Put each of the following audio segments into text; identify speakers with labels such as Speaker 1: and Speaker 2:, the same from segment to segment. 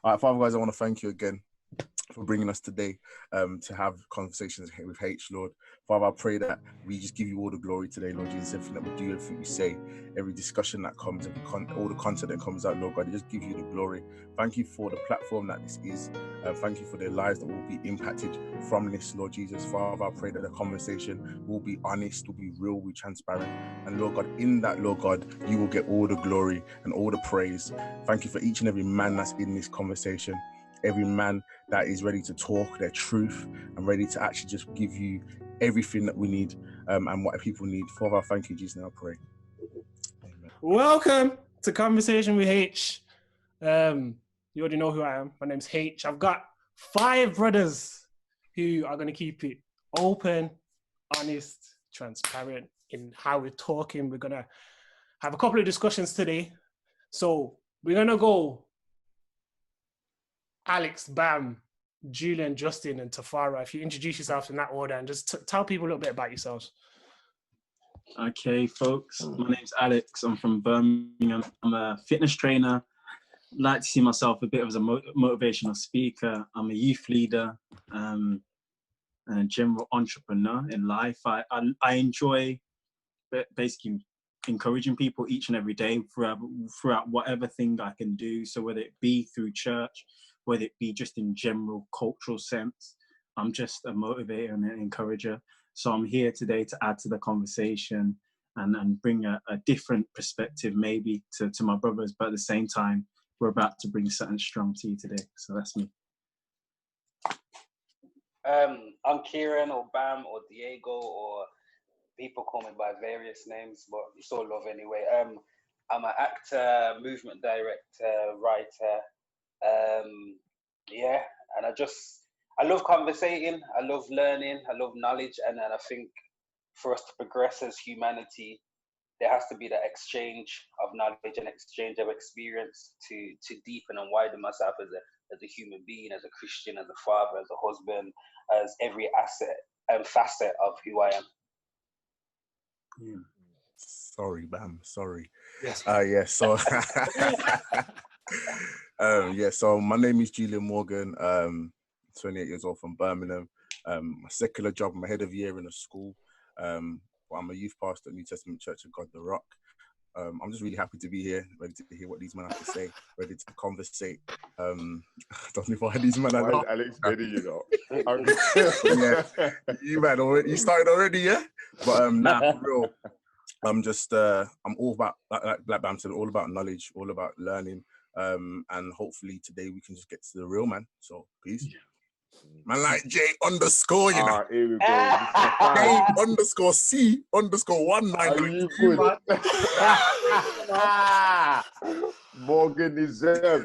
Speaker 1: All right, Father, guys, I want to thank you again for bringing us today to have conversations with Haych, Lord. Father, I pray that we just give you all the glory today, Lord Jesus. Everything that we do, everything we say, every discussion that comes, all the content that comes out, Lord God, just give you the glory. Thank you for the platform that this is. Thank you for the lives that will be impacted from this, Lord Jesus. Father, I pray that the conversation will be honest, will be real, will be transparent. And Lord God, in that, Lord God, you will get all the glory and all the praise. Thank you for each and every man that's in this conversation. Every man that is ready to talk their truth and ready to actually just give you everything that we need and what people need. Father, thank you, Jesus, and I pray. Amen.
Speaker 2: Welcome to Conversation with Haych. You already know who I am. My name's Haych. I've got 5 brothers who are going to keep it open, honest, transparent in how we're talking. We're going to have a couple of discussions today. So we're going to go Alex, Bam, Julian, Justin, and Tafari. If you introduce yourselves in that order and just tell people a little bit about yourselves.
Speaker 3: Okay, folks. My name's Alex. I'm from Birmingham. I'm a fitness trainer. Like to see myself a bit as a motivational speaker. I'm a youth leader and a general entrepreneur in life. I enjoy basically encouraging people each and every day throughout whatever thing I can do. So whether it be through church, whether it be just in general cultural sense, I'm just a motivator and an encourager. So I'm here today to add to the conversation and bring a different perspective maybe to my brothers, but at the same time, we're about to bring something strong to you today. So that's me.
Speaker 4: I'm Kieran or Bam or Diego, or people call me by various names, but it's all love anyway. I'm an actor, movement director, writer. And I love conversating, I love learning, I love knowledge, and I think for us to progress as humanity, there has to be that exchange of knowledge and exchange of experience to deepen and widen myself as a human being, as a Christian, as a father, as a husband, as every asset and facet of who I am.
Speaker 1: Yeah. Sorry, Bam. Sorry.
Speaker 2: Yes.
Speaker 1: So my name is Julian Morgan. 28 years old from Birmingham. My secular job, I'm a head of year in a school. I'm a youth pastor at New Testament Church of God the Rock. I'm just really happy to be here, ready to hear what these men have to say, ready to conversate. I don't know why these men are.
Speaker 5: Why is Alex ready, you know?
Speaker 1: Yeah, you man already. You started already, yeah. But for real, I'm just I'm all about, like Black Bam said, all about knowledge, all about learning. And hopefully today we can just get to the real, man. So peace. Man, like J underscore, you know.
Speaker 5: Here we go.
Speaker 1: J underscore C underscore 1992.
Speaker 5: Morgan is Yo.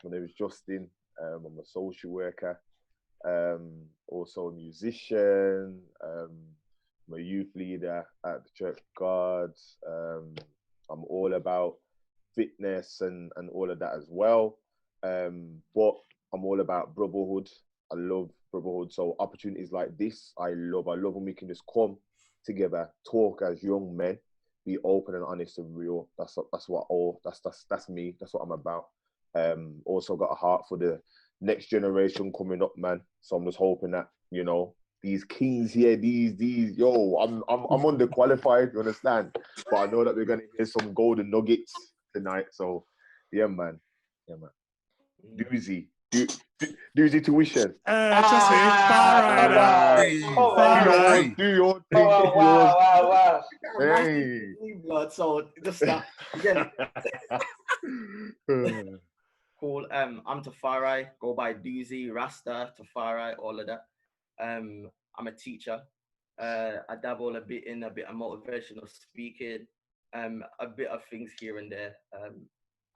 Speaker 5: My name is Justin. I'm a social worker. Also a musician. I'm a youth leader at the Church of God. I'm all about fitness and all of that as well. But I'm all about brotherhood. I love brotherhood. So opportunities like this, I love when we can just come together, talk as young men, be open and honest and real. That's me. That's what I'm about. Also got a heart for the next generation coming up, man. So I'm just hoping that, you know, these kings here, I'm underqualified, you understand? But I know that we're gonna hear some golden nuggets tonight. So yeah, man. Doozy tuition.
Speaker 2: Trust me,
Speaker 5: Do your thing.
Speaker 4: Wow.
Speaker 5: Hey.
Speaker 6: Blood, so just stop. Again. Cool. I'm Tafari, go by Doozy, Rasta, Tafari, all of that. I'm a teacher. I dabble a bit of motivational speaking, a bit of things here and there.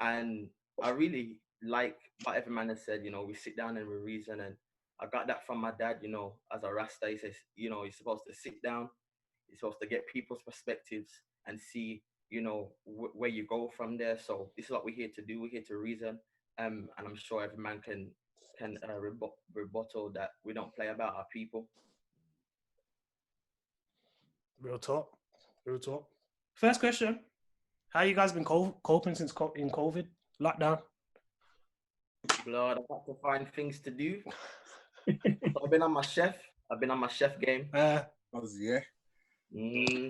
Speaker 6: And I really like what every man has said, you know, we sit down and we reason, and I got that from my dad, you know, as a Rasta. He says, you know, you're supposed to sit down, you're supposed to get people's perspectives and see, you know, where you go from there. So this is what we're here to do. We're here to reason, and I'm sure every man can rebuttal that we don't play about our people.
Speaker 2: Real talk. First question: how you guys been coping since in COVID? Lockdown.
Speaker 6: Blood, I've had to find things to do. So I've been on my chef game.
Speaker 1: Yeah.
Speaker 6: It's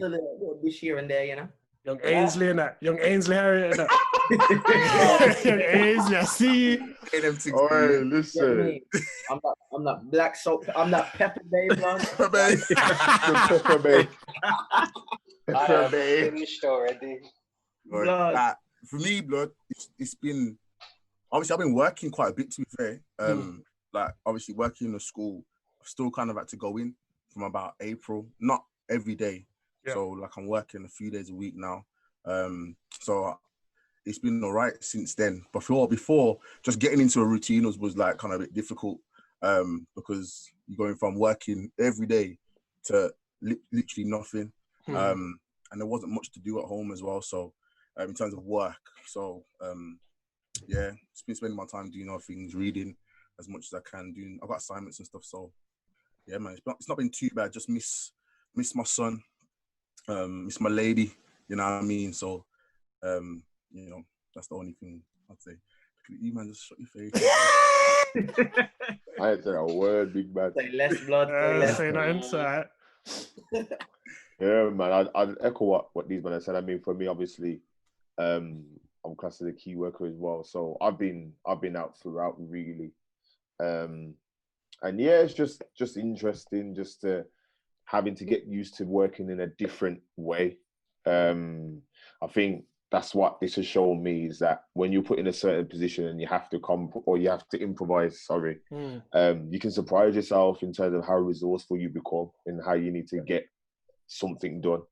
Speaker 6: a little dish here and there, you know.
Speaker 2: Young Ainsley and that. Young Ainsley Harriet and that. Young Ainsley, I see you.
Speaker 5: Oh, hey, listen.
Speaker 6: I'm not black salt. I'm not pepper bay, blood.
Speaker 1: Pepper Bay.
Speaker 5: Pepper Bay.
Speaker 4: I am finished already.
Speaker 6: Blood.
Speaker 1: For me, blood, it's been obviously I've been working quite a bit, to be fair. Like obviously working in the school, I've still kind of had to go in from about April, not every day.
Speaker 2: Yeah.
Speaker 1: So like I'm working a few days a week now. So it's been all right since then. Before just getting into a routine was like kind of a bit difficult, because you're going from working every day to literally nothing. And there wasn't much to do at home as well. So in terms of work, so yeah, just been spending my time doing other things, reading as much as I can, I've got assignments and stuff. So yeah, man, it's not been too bad. Just miss my son, miss my lady, you know what I mean? So you know, that's the only thing I'd say. Look at you, man, just shut your face.
Speaker 5: I ain't said a word, big man.
Speaker 6: Say less, blood.
Speaker 2: Say nothing, so
Speaker 5: Yeah, man, I'd echo what these men have said. I mean, for me, obviously, I'm classed as a key worker as well. So I've been out throughout, really. And yeah, it's just interesting, just having to get used to working in a different way. I think that's what this has shown me, is that when you're put in a certain position and you have to improvise, you can surprise yourself in terms of how resourceful you become and how you need to get something done.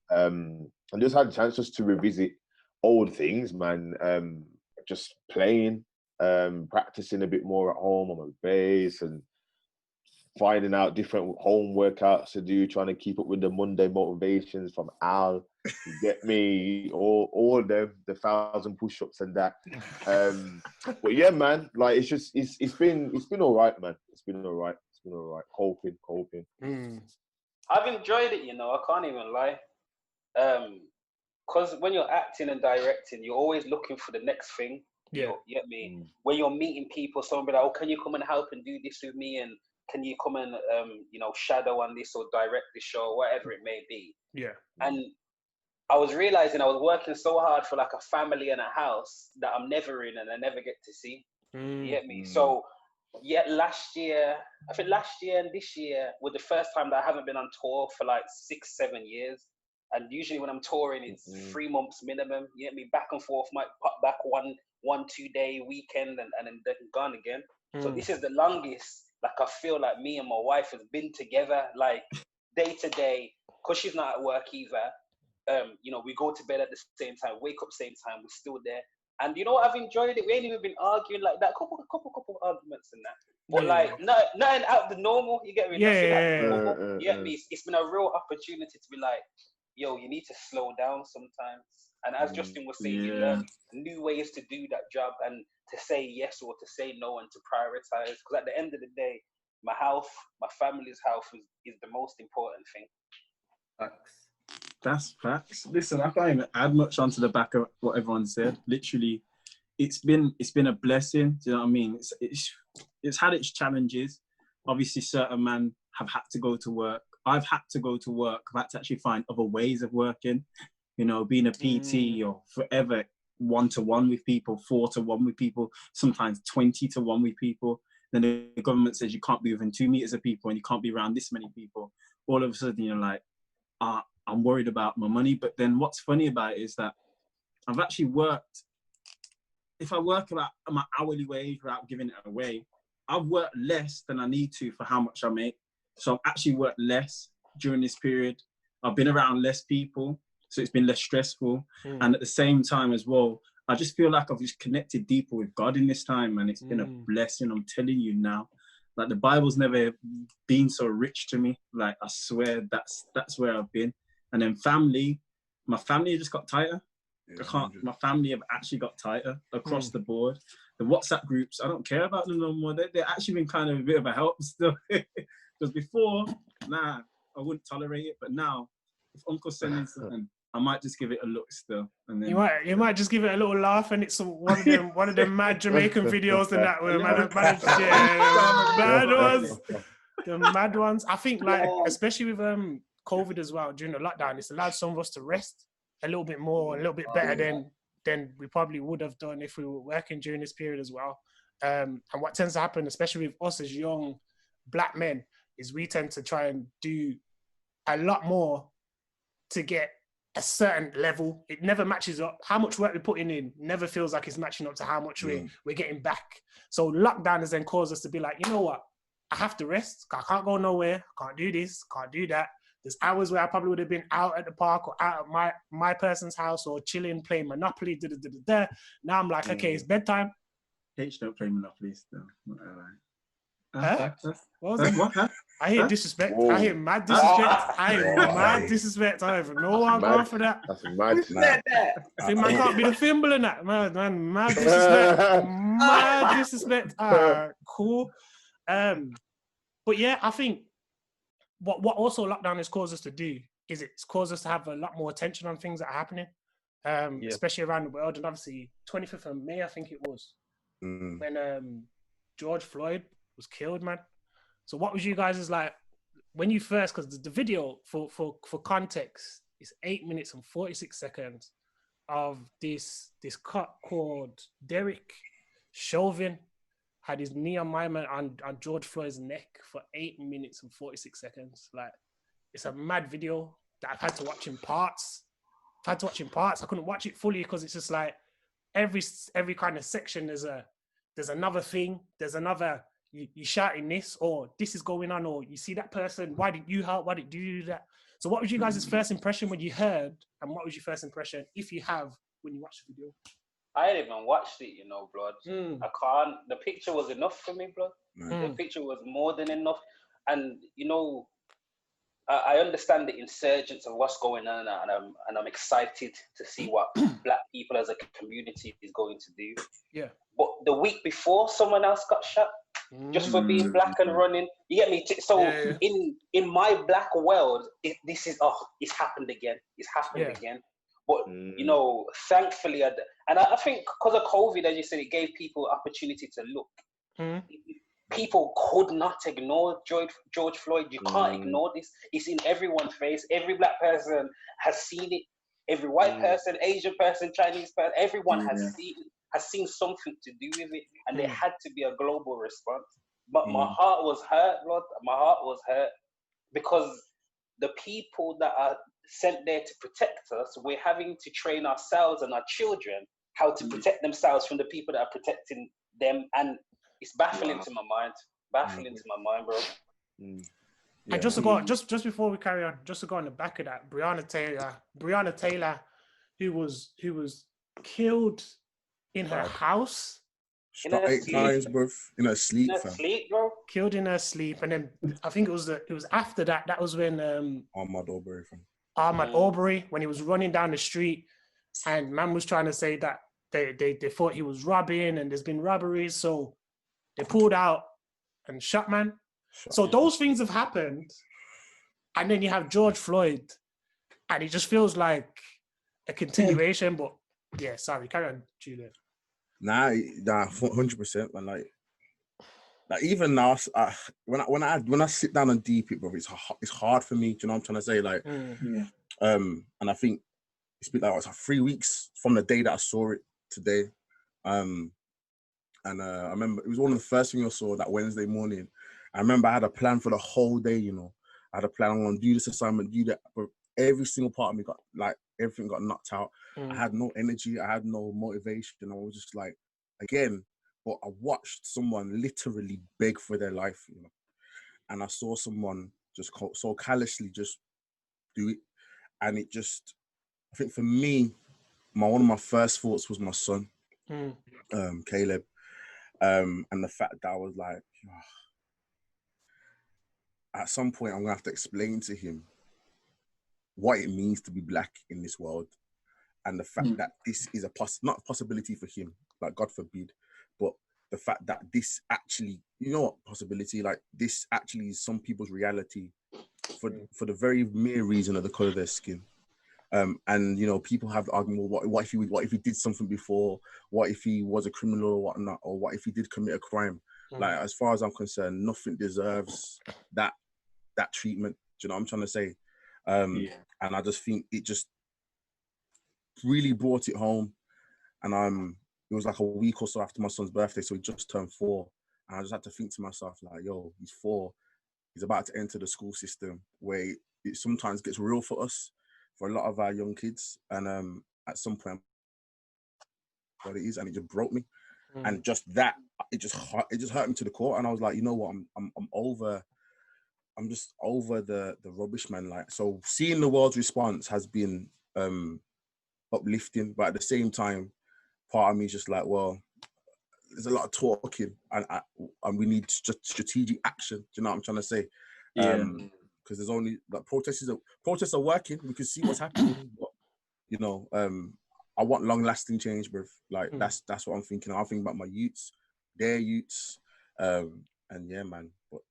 Speaker 5: And just had a chance just to revisit old things, man. Just playing, practicing a bit more at home on my bass, and finding out different home workouts to do, trying to keep up with the Monday motivations from Al. You get me, all them, the 1,000 push-ups and that. But yeah, man, like it's been all right, man. It's been all right. Coping.
Speaker 4: I've enjoyed it, you know. I can't even lie. Because when you're acting and directing, you're always looking for the next thing.
Speaker 2: Yeah.
Speaker 4: You get me? When you're meeting people, someone be like, "Oh, can you come and help and do this with me?" And can you come and shadow on this or direct the show, whatever it may be.
Speaker 2: Yeah.
Speaker 4: And I was realizing I was working so hard for like a family and a house that I'm never in and I never get to see. You get me? So yeah, last year and this year were the first time that I haven't been on tour for like 6-7 years. And usually when I'm touring, it's 3 months minimum. You get me? Back and forth, might pop back one 2-day weekend and then gone again. So this is the longest. Like I feel like me and my wife has been together, like day to day, because she's not at work either. We go to bed at the same time, wake up same time, we're still there. And you know what, I've enjoyed it. We ain't even been arguing like that. Couple arguments and that. But nothing out the normal, you get me? You get me? It's been a real opportunity to be like, yo, you need to slow down sometimes. And as Justin was saying, you learn new ways to do that job and to say yes or to say no and to prioritize. Because at the end of the day, my health, my family's health is the most important thing.
Speaker 3: Facts. That's facts. Listen, I can't even add much onto the back of what everyone said. Literally, it's been a blessing. Do you know what I mean? It's had its challenges. Obviously, certain men have had to go to work. I've had to go to work. I've had to actually find other ways of working. Being a PT or forever 1-to-1 with people, 4-to-1 with people, sometimes 20-to-1 with people. Then the government says you can't be within 2 meters of people and you can't be around this many people. All of a sudden, you're like, I'm worried about my money. But then what's funny about it is that I've actually worked, if I work about my hourly wage without giving it away, I've worked less than I need to for how much I make. So I've actually worked less during this period. I've been around less people, so it's been less stressful. And at the same time as well, I just feel like I've just connected deeper with God in this time, and it's been a blessing. I'm telling you now, like the Bible's never been so rich to me. Like I swear, that's where I've been. And then my family just got tighter. My family have actually got tighter across the board. The WhatsApp groups, I don't care about them no more. They've actually been kind of a bit of a help still. Because before, I wouldn't tolerate it. But now, if Uncle's sending something, I might just give it a look still. And then
Speaker 2: You might just give it a little laugh, and it's one of them mad Jamaican videos and that where mad ones, the mad ones. I think like especially with COVID as well during the lockdown, it's allowed some of us to rest a little bit more, a little bit better than we probably would have done if we were working during this period as well. And what tends to happen, especially with us as young Black men, is we tend to try and do a lot more to get a certain level. It never matches up. How much work we're putting in never feels like it's matching up to how much we're getting back. So lockdown has then caused us to be like, you know what? I have to rest. I can't go nowhere. I can't do this. Can't do that. There's hours where I probably would have been out at the park or out at my person's house or chilling, playing Monopoly. Now I'm like, okay, it's bedtime.
Speaker 3: H don't play Monopoly still.
Speaker 2: Huh? What was that?
Speaker 3: What?
Speaker 2: I hear disrespect. Whoa. I hear mad disrespect. I hear mad disrespect. I don't even know why I'm going for that.
Speaker 5: That's mad.
Speaker 2: I think man can't be the thimble in that. Man, mad disrespect. Mad disrespect. Cool. But yeah, I think what also lockdown has caused us to do is it's caused us to have a lot more attention on things that are happening, especially around the world. And obviously, 25th of May, I think it was, when George Floyd was killed, man. So what was you guys' like when you first, because the video for context is 8 minutes and 46 seconds of this cut called Derek Chauvin had his knee on my man on George Floyd's neck for 8 minutes and 46 seconds. Like, it's a mad video that I've had to watch in parts. I couldn't watch it fully because it's just like every kind of section there's another thing, there's another you shouting this, or this is going on, or you see that person, why did you help, why did you do that? So what was you guys' first impression when you heard, and what was your first impression, if you have, when you watched the video?
Speaker 4: I hadn't even watched it, blood. I can't. The picture was enough for me, blood. The picture was more than enough. And, I understand the insurgence of what's going on, and I'm excited to see what Black people as a community is going to do.
Speaker 2: Yeah.
Speaker 4: But the week before, someone else got shot just for being Black and running. You get me? In my Black world, it's happened again. It's happened again. But thankfully, I think because of COVID, as you said, it gave people opportunity to look. People could not ignore George Floyd. You can't ignore this. It's in everyone's face. Every Black person has seen it. Every white person, Asian person, Chinese person, everyone has seen something to do with it, and there had to be a global response. But my heart was hurt, Lord. My heart was hurt because the people that are sent there to protect us, we're having to train ourselves and our children how to protect themselves from the people that are protecting them, and it's baffling to my mind. Baffling to my mind, bro.
Speaker 2: And just to go, just before we carry on, just to go on the back of that, Breonna Taylor, who was killed in her house.
Speaker 1: Shot 8 times, bro. In her sleep,
Speaker 4: bro.
Speaker 2: Killed in her sleep, and then I think it was after that. That was when
Speaker 1: Ahmaud Arbery,
Speaker 2: Ahmaud Arbery, when he was running down the street, and man was trying to say that they thought he was robbing, and there's been robberies, so they pulled out and shot man. So those things have happened, and then you have George Floyd, and it just feels like a continuation. But yeah, sorry, carry on, Julian.
Speaker 1: Nah, 100%, man. Like even now, when I sit down and deep it, bro, it's hard for me. Do you know what I'm trying to say? Like, and I think it's been like 3 weeks from the day that I saw it today. And I remember it was one of the first things I saw that Wednesday morning. I remember I had a plan for the whole day. I had a plan. I'm gonna do this assignment, do that. But every single part of me everything got knocked out. I had no energy. I had no motivation. I was just like, again, but I watched someone literally beg for their life, and I saw someone just so callously just do it. And it just, I think for me, one of my first thoughts was my son, Caleb. And the fact that I was like, at some point I'm gonna have to explain to him what it means to be Black in this world, and the fact that this is not a possibility for him, like God forbid, but the fact that this actually, possibility, like this actually is some people's reality for the very mere reason of the color of their skin. And you know, people have the argument, well, what if he did something before? What if he was a criminal or whatnot? Or what if he did commit a crime? Like, as far as I'm concerned, nothing deserves that treatment. Do you know what I'm trying to say? And I just think it just really brought it home. And it was like a week or so after my son's birthday, so he just turned 4, and I just had to think to myself, like, yo, he's 4, he's about to enter the school system where it sometimes gets real for us, for a lot of our young kids, and at some point, what it is, and it just broke me, and just that, it just hurt me to the core, and I was like, you know what, I'm just over the rubbish, man. Like, so seeing the world's response has been uplifting, but at the same time, part of me is just like, well, there's a lot of talking, and we need strategic action. Do you know what I'm trying to say? Because there's only like protests are working. We can see what's happening, but you know, I want long-lasting change, bro. Like that's what I'm thinking. I'm thinking about my youths, their youths, and yeah, man. But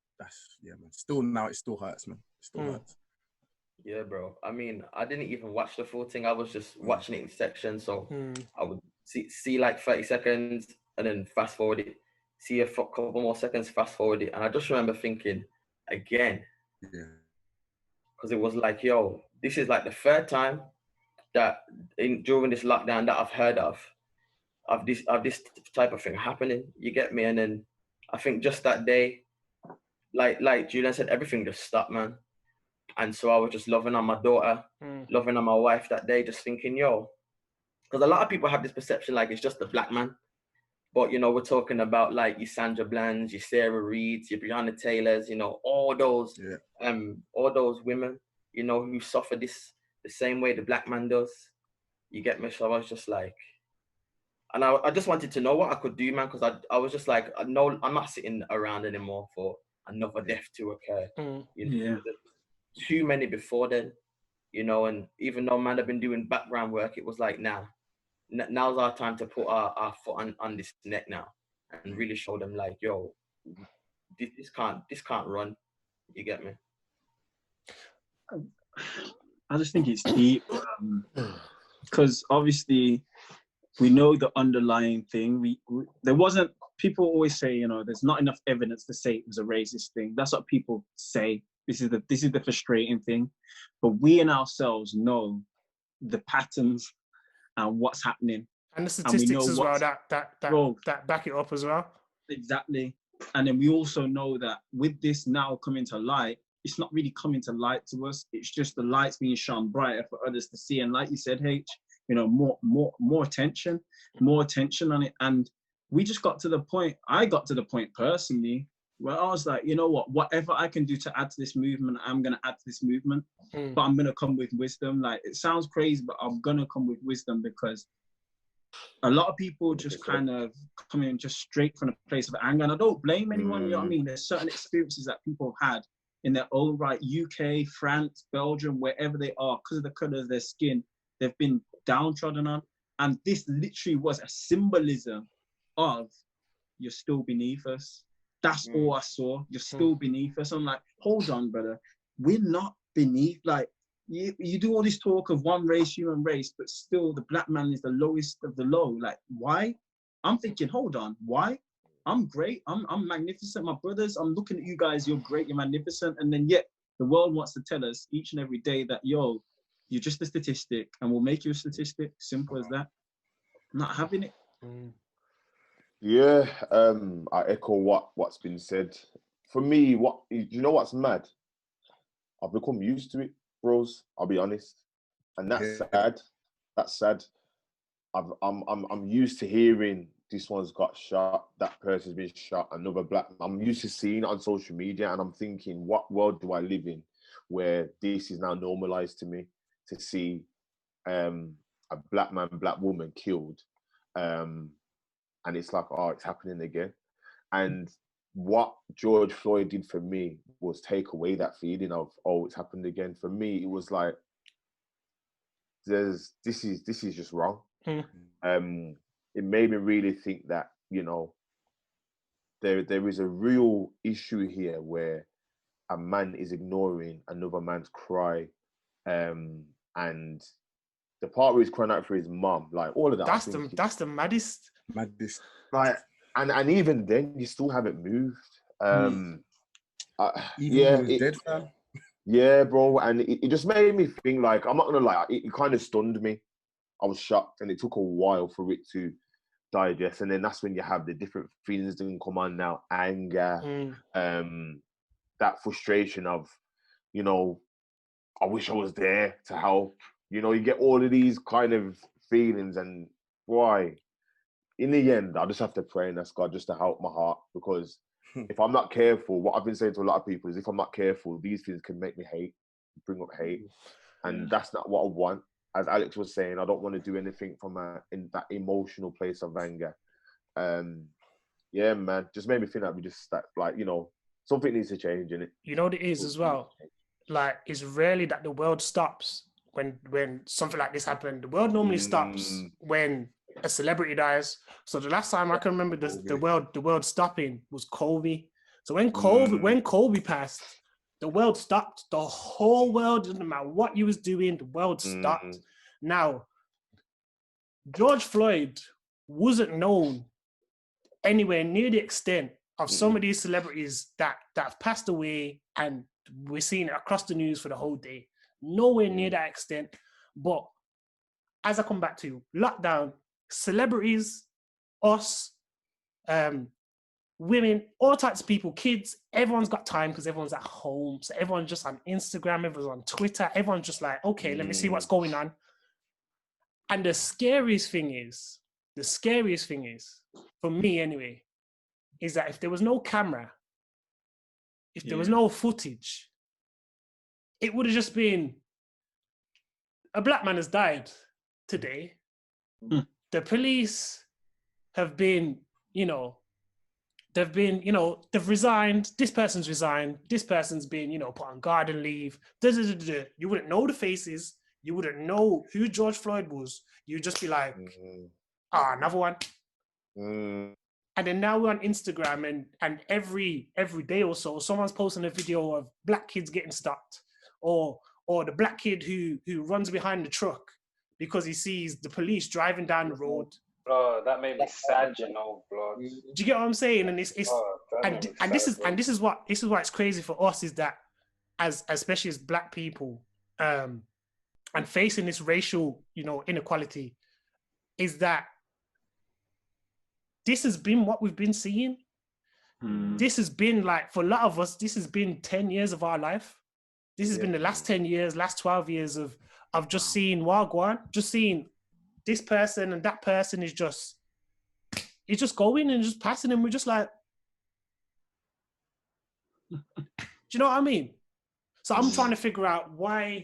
Speaker 1: man. Still now, it still hurts, man. It still hurts.
Speaker 6: Yeah, bro. I mean, I didn't even watch the full thing. I was just watching it in sections. So I would see like 30 seconds and then fast forward it, see a couple more seconds, fast forward it. And I just remember thinking again, because it was like, yo, this is like the third time that during this lockdown that I've heard of this type of thing happening. You get me? And then I think just that day, like Julian said, everything just stopped, man. And so I was just loving on my daughter, loving on my wife that day, just thinking, yo, because a lot of people have this perception like it's just the black man. But, you know, we're talking about like your Sandra Bland's, your Sarah Reeds, your Breonna Taylors, you know, all those women, you know, who suffer this the same way the black man does. You get me? So I was just like, and I just wanted to know what I could do, man, because I was just like, no, I'm not sitting around anymore for another death to occur. You know, too many before then, you know, and even though man have been doing background work, it was like, now's our time to put our foot on this neck now and really show them like, yo, this can't run. You get me?
Speaker 3: I just think it's deep, because obviously we know the underlying thing. There wasn't, people always say, you know, there's not enough evidence to say it was a racist thing. That's what people say. This is the frustrating thing. But we in ourselves know the patterns and what's happening.
Speaker 2: And the statistics as well that back it up as well.
Speaker 3: Exactly. And then we also know that with this now coming to light, it's not really coming to light to us. It's just the lights being shone brighter for others to see. And like you said, H, you know, more attention on it. And we just got to the point, I got to the point personally, where I was like, you know what, whatever I can do to add to this movement, I'm going to add to this movement, but I'm going to come with wisdom. Like, it sounds crazy, but I'm going to come with wisdom, because a lot of people just kind of come in just straight from a place of anger. And I don't blame anyone, you know what I mean? There's certain experiences that people have had in their own right, UK, France, Belgium, wherever they are, because of the color of their skin, they've been downtrodden on. And this literally was a symbolism of, you're still beneath us. That's all I saw. You're still beneath us. I'm like, hold on, brother. We're not beneath. Like, you do all this talk of one race, human race, but still the black man is the lowest of the low. Like, why? I'm thinking, hold on, why? I'm great. I'm magnificent. My brothers, I'm looking at you guys. You're great. You're magnificent. And then yet the world wants to tell us each and every day that, yo, you're just a statistic, and we'll make you a statistic. Simple as that. I'm not having it.
Speaker 5: Yeah, I echo what's been said. For me, you know what's mad? I've become used to it, bros. I'll be honest, and that's sad. That's sad. I'm used to hearing this one's got shot, that person's been shot, another black. I'm used to seeing it on social media, and I'm thinking, what world do I live in where this is now normalized to me to see a black man, black woman killed, and it's like, oh, it's happening again. And what George Floyd did for me was take away that feeling of, oh, it's happened again. For me, it was like, this is just wrong. It made me really think that, you know, there is a real issue here where a man is ignoring another man's cry, and the part where he's crying out for his mum, like all of that.
Speaker 2: That's the maddest.
Speaker 1: Madness.
Speaker 5: Like, and even then, you still haven't moved.
Speaker 1: Even
Speaker 5: Yeah,
Speaker 1: when he was dead, fam.
Speaker 5: yeah, bro. And it just made me think, like, I'm not gonna lie, it kind of stunned me. I was shocked, and it took a while for it to digest. And then that's when you have the different feelings that can come on now: anger, that frustration of, you know, I wish I was there to help. You know, you get all of these kind of feelings, and why? In the end, I just have to pray and ask God just to help my heart, because if I'm not careful, what I've been saying to a lot of people is, if I'm not careful, these things can make me hate, bring up hate, and that's not what I want. As Alex was saying, I don't want to do anything from in that emotional place of anger. Yeah, man, just made me think that we just like, you know, something needs to change in it.
Speaker 2: You know what it is as well. Like, it's rarely that the world stops when something like this happened. The world normally stops when a celebrity dies. So the last time I can remember the world stopping was Kobe. So when Kobe passed, the world stopped. The whole world, doesn't matter what you was doing, the world stopped. Now, George Floyd wasn't known anywhere near the extent of some of these celebrities that have passed away, and we're seeing it across the news for the whole day. Nowhere near that extent. But as I come back to lockdown, celebrities, us, women, all types of people, kids, everyone's got time because everyone's at home. So everyone's just on Instagram, everyone's on Twitter, everyone's just like, okay, let me see what's going on. And the scariest thing is, for me anyway, is that if there was no camera, if there was no footage, it would have just been, a black man has died today. The police have been, they've resigned. This person's resigned. This person's been, put on garden leave. You wouldn't know the faces. You wouldn't know who George Floyd was. You'd just be like, another one. And then now we're on Instagram, and every day or so, someone's posting a video of black kids getting stopped, or the black kid who runs behind the truck because he sees the police driving down the road.
Speaker 4: Bro, that made me sad, bro.
Speaker 2: Do you get what I'm saying? And this is why it's crazy for us, is that especially as black people, and facing this racial, inequality, is that this has been what we've been seeing. This has been, like, for a lot of us, this has been 10 years of our life. This has been the last 10 years, last 12 years of just seeing Wagwan, just seeing this person and that person is just going and just passing, and we're just like, do you know what I mean? So I'm trying to figure out why.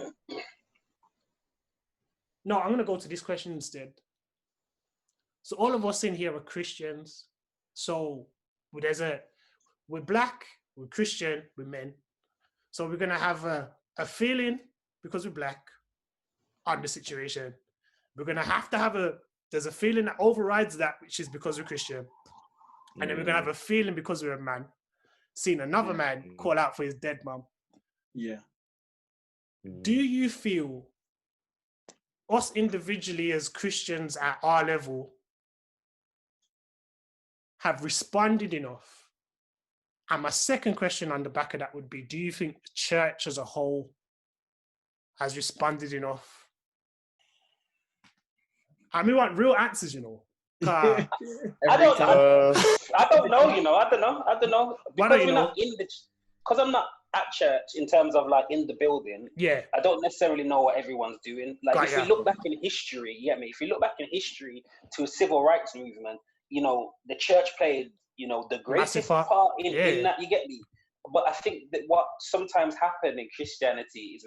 Speaker 2: No, I'm going to go to this question instead. So all of us in here are Christians. So we're black, we're Christian, we're men. So we're going to have a feeling, because we're black, on the situation. We're going to have there's a feeling that overrides that, which is because we're Christian. And then we're going to have a feeling because we're a man, seeing another man call out for his dead mum.
Speaker 3: Yeah.
Speaker 2: Do you feel us individually as Christians at our level have responded enough? And my second question on the back of that would be, do you think the church as a whole has responded enough? And we want real answers, I
Speaker 4: don't know. I don't know. Because I'm not at church in terms of, like, in the building. Yeah. I don't necessarily know what everyone's doing. Like, if you look back in history, if you look back in history to a civil rights movement, the church played, the greatest part in that, you get me? But I think that what sometimes happens in Christianity is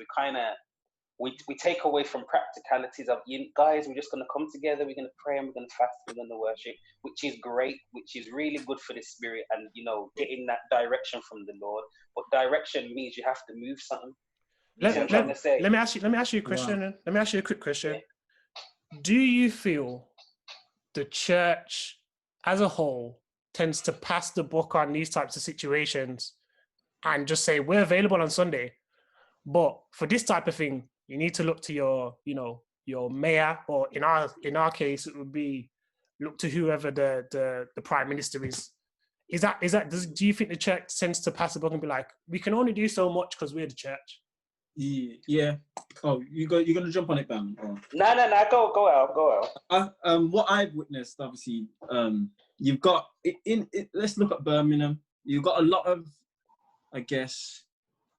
Speaker 4: we take away from practicalities of, guys, we're just going to come together, we're going to pray, and we're going to fast, we're going to worship, which is great, which is really good for the spirit, and, getting that direction from the Lord. But direction means you have to move something. Let
Speaker 2: me ask you a question. Yeah. Let me ask you a quick question. Yeah. Do you feel the church as a whole tends to pass the buck on these types of situations and just say, we're available on Sunday, but for this type of thing, you need to look to your your mayor, or in our case, it would be look to whoever the prime minister is. Do you think the church tends to pass the buck and be like, we can only do so much because we're the church?
Speaker 3: Yeah. Oh, you're gonna jump on it, Bam? Or...
Speaker 4: No. Go out.
Speaker 3: What I've witnessed, obviously, you've got let's look at Birmingham. You've got a lot of, I guess,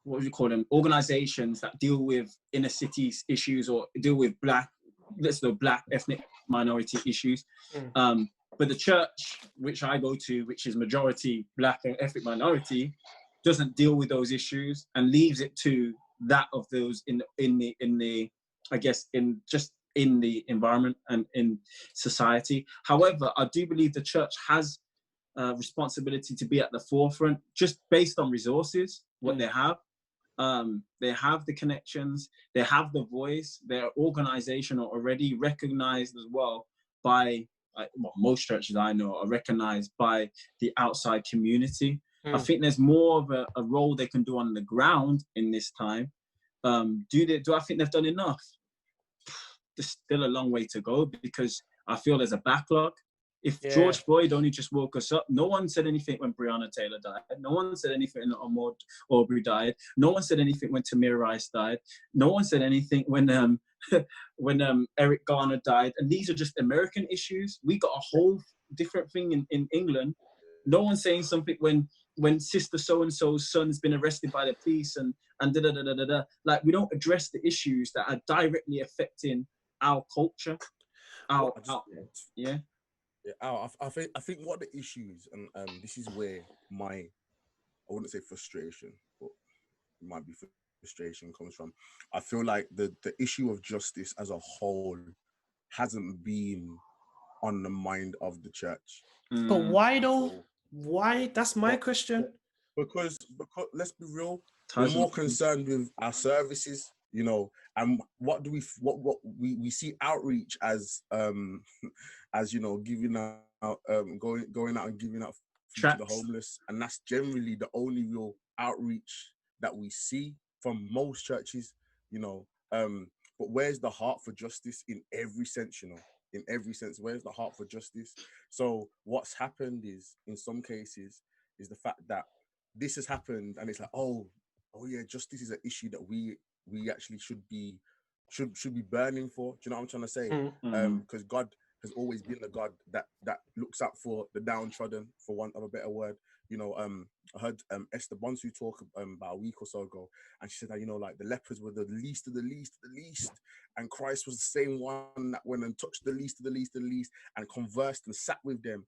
Speaker 3: what would you call them? Organizations that deal with inner city issues or deal with black ethnic minority issues. But the church, which I go to, which is majority black and ethnic minority, doesn't deal with those issues and leaves it to that of those in the I guess in the environment and in society. However, I do believe the church has a responsibility to be at the forefront, just based on resources, what they have. They have the connections, they have the voice, their organization are already recognized as well by, most churches I know are recognized by the outside community. I think there's more of a role they can do on the ground in this time. Do I think they've done enough? There's still a long way to go, because I feel there's a backlog. If George Floyd only just woke us up, no one said anything when Breonna Taylor died. No one said anything when Ahmaud Arbery died. No one said anything when Tamir Rice died. No one said anything when Eric Garner died. And these are just American issues. We got a whole different thing in England. No one's saying something when sister so-and-so's son's been arrested by the police and da-da-da-da-da-da. Like, we don't address the issues that are directly affecting our culture. I
Speaker 1: think what the issue is, and this is where I wouldn't say frustration, but it might be frustration comes from. I feel like the issue of justice as a whole hasn't been on the mind of the church.
Speaker 2: But why though? Why? That's my question.
Speaker 1: Because let's be real, we're more concerned with our services, and what we see outreach as giving out going out and giving out food to the homeless, and that's generally the only real outreach that we see from most churches, but where's the heart for justice in every sense? In every sense, where's the heart for justice? So what's happened is, in some cases, is the fact that this has happened, and it's like, oh yeah, justice is an issue that we actually should be burning for. Do you know what I'm trying to say? Because God has always been the God that looks out for the downtrodden, for want of a better word. I heard Esther Bonsu talk about a week or so ago, and she said that, like, the lepers were the least of the least of the least, and Christ was the same one that went and touched the least of the least of the least and conversed and sat with them,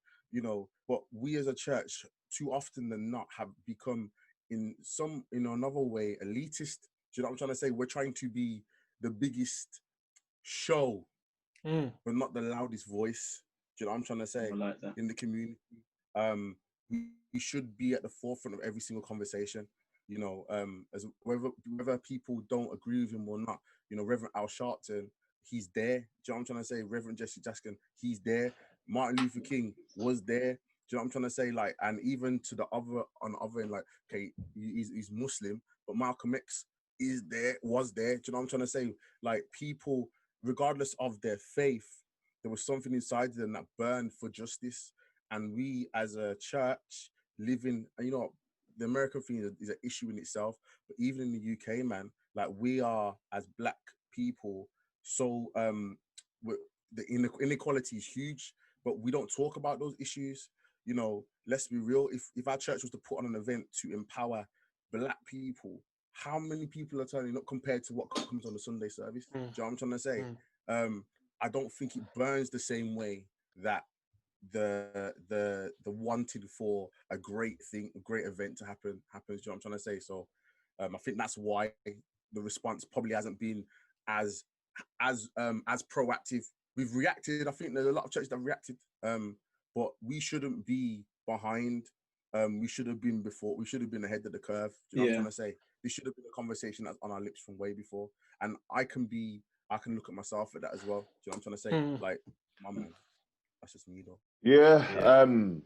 Speaker 1: But we as a church, too often than not, have become in another way elitist. Do you know what I'm trying to say? We're trying to be the biggest show, but not the loudest voice. Do you know what I'm trying to say?
Speaker 3: Like that. In
Speaker 1: the community, we should be at the forefront of every single conversation. As whether people don't agree with him or not. Reverend Al Sharpton, he's there. Do you know what I'm trying to say? Reverend Jesse Jaskin, he's there. Martin Luther King was there. Do you know what I'm trying to say? Like, and even to the other end, like, okay, he's Muslim, but Malcolm X was there. Do you know what I'm trying to say? Like, people, regardless of their faith, there was something inside them that burned for justice. And we as a church living, the American thing is an issue in itself, but even in the UK, man, like, we are, as black people, so the inequality is huge, but we don't talk about those issues. Let's be real. If our church was to put on an event to empower black people, how many people are turning up compared to what comes on the Sunday service? Do you know what I'm trying to say? I don't think it burns the same way that the wanted for a great event to happens. Do you know what I'm trying to say? So I think that's why the response probably hasn't been as proactive. We've reacted. I think there's a lot of churches that have reacted, but we shouldn't be behind. We should have been before. We should have been ahead of the curve. Do you know what I'm trying to say? This should have been a conversation that's on our lips from way before. And I can look at myself at that as well. Do you know what I'm trying to say? Like, my man, that's just me though.
Speaker 5: Yeah. And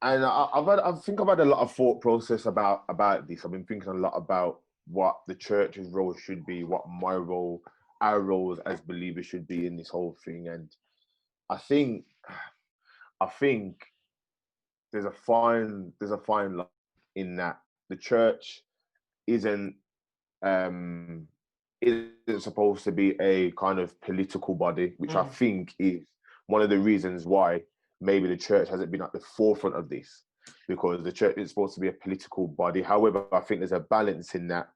Speaker 5: I think I've had a lot of thought process about this. I've been thinking a lot about what the church's role should be, what my role our roles as believers should be in this whole thing. And I think there's a fine line in that the church isn't supposed to be a kind of political body, which I think is one of the reasons why maybe the church hasn't been at the forefront of this, because the church is supposed to be a political body. However, I think there's a balance in that.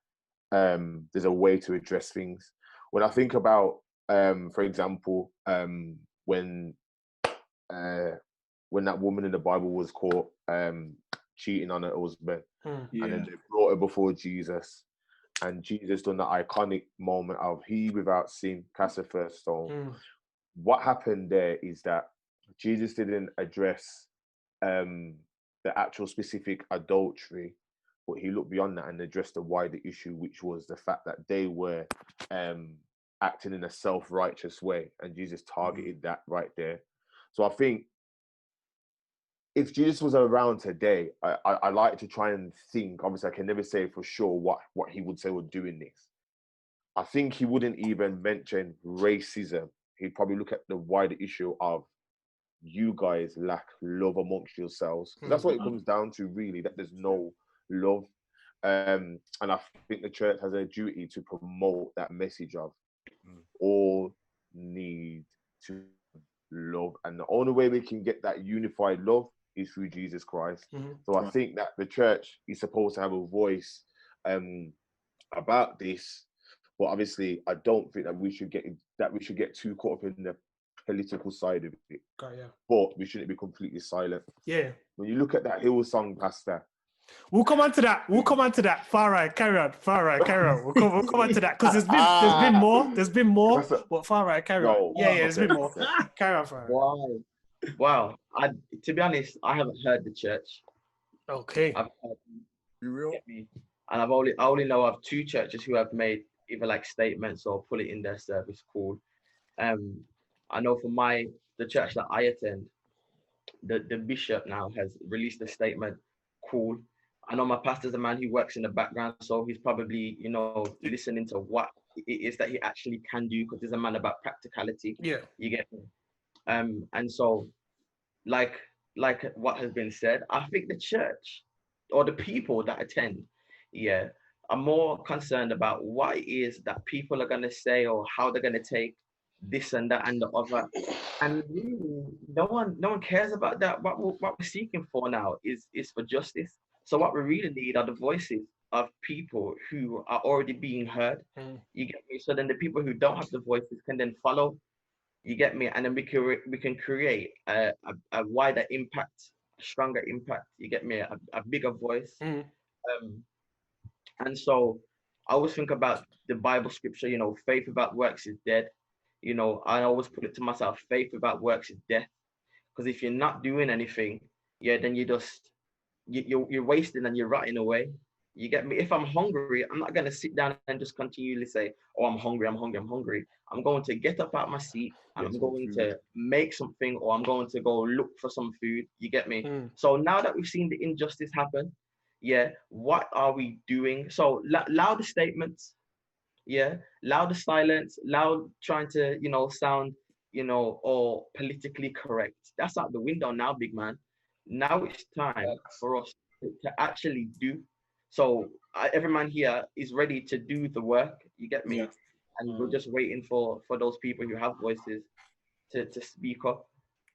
Speaker 5: There's a way to address things. When I think about, for example, when that woman in the Bible was caught cheating on her husband, and then they brought her before Jesus, and Jesus done the iconic moment of he without sin cast the first stone. What happened there is that Jesus didn't address the actual specific adultery, but he looked beyond that and addressed the wider issue, which was the fact that they were acting in a self-righteous way, and Jesus targeted that right there. So I think if Jesus was around today, I like to try and think, obviously I can never say for sure what he would say would do in this. I think he wouldn't even mention racism. He'd probably look at the wider issue of you guys lack love amongst yourselves. That's what it comes down to, really, that there's no love. And I think the church has a duty to promote that message of all need to love. And the only way we can get that unified love is through Jesus Christ. So I think that the church is supposed to have a voice about this. But obviously, I don't think that we should get too caught up in the political side of it. But we shouldn't be completely silent. When you look at that Hillsong pastor,
Speaker 2: we'll come on to that. Far right, carry on. We'll come on to that, because there's been more. But far right, carry on. There's been more. Carry on, Far right.
Speaker 6: Wow. To be honest, I haven't heard the church.
Speaker 2: Okay.
Speaker 6: I've heard,
Speaker 1: be real.
Speaker 6: And I only know of two churches who have made either like statements or put it in their service call. I know for the church that I attend, the bishop now has released a statement called. I know my pastor's a man who works in the background, so he's probably, listening to what it is that he actually can do, because he's a man about practicality. You get me? And so, like what has been said, I think the church or the people that attend, are more concerned about what it is that people are going to say or how they're going to take this and that and the other. And really, no one cares about that. What we're seeking for now is for justice. So what we really need are the voices of people who are already being heard. You get me? So then the people who don't have the voices can then follow. You get me? And then we can create a wider impact, a stronger impact. You get me? A bigger voice. And so I always think about the Bible scripture, faith without works is dead. I always put it to myself, faith without works is death. Because if you're not doing anything, then you're wasting and you're rotting away. You get me? If I'm hungry, I'm not going to sit down and just continually say, oh, I'm hungry. I'm going to get up out of my seat and I'm going to make something, or I'm going to go look for some food. You get me? So now that we've seen the injustice happen, what are we doing? So loud the statements, loud the silence, loud trying to, sound, or politically correct. That's out the window now, big man. Now it's time for us to actually do. So every man here is ready to do the work. You get me? And we're just waiting for those people who have voices to speak up.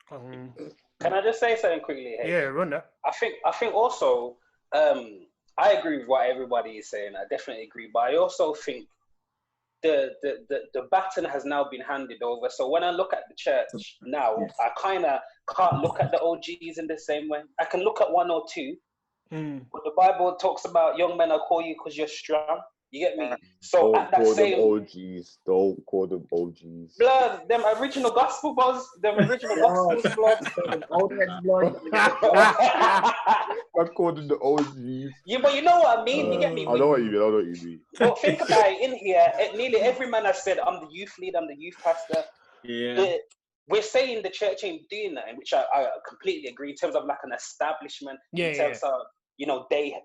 Speaker 4: Can I just say something quickly? Hey?
Speaker 2: Run that.
Speaker 4: I think also, I agree with what everybody is saying. I definitely agree, but I also think the baton has now been handed over. So when I look at the church now, I kind of can't look at the OGs in the same way. I can look at one or two, but the Bible talks about young men, I call you because you're strong. You get me? So
Speaker 5: don't
Speaker 4: at that
Speaker 5: call
Speaker 4: same
Speaker 5: them OGs. Don't call them OGs.
Speaker 4: Blood, them original gospel buzz, them original gospel blood.
Speaker 6: Old heads blood.
Speaker 5: I called them the OGs.
Speaker 4: Yeah, but you know what I mean? You get me?
Speaker 5: I know what you mean.
Speaker 4: But think about it, in here, nearly every man has said, I'm the youth leader, I'm the youth pastor. We're saying the church ain't doing that, which I completely agree, in terms of like an establishment, in terms of,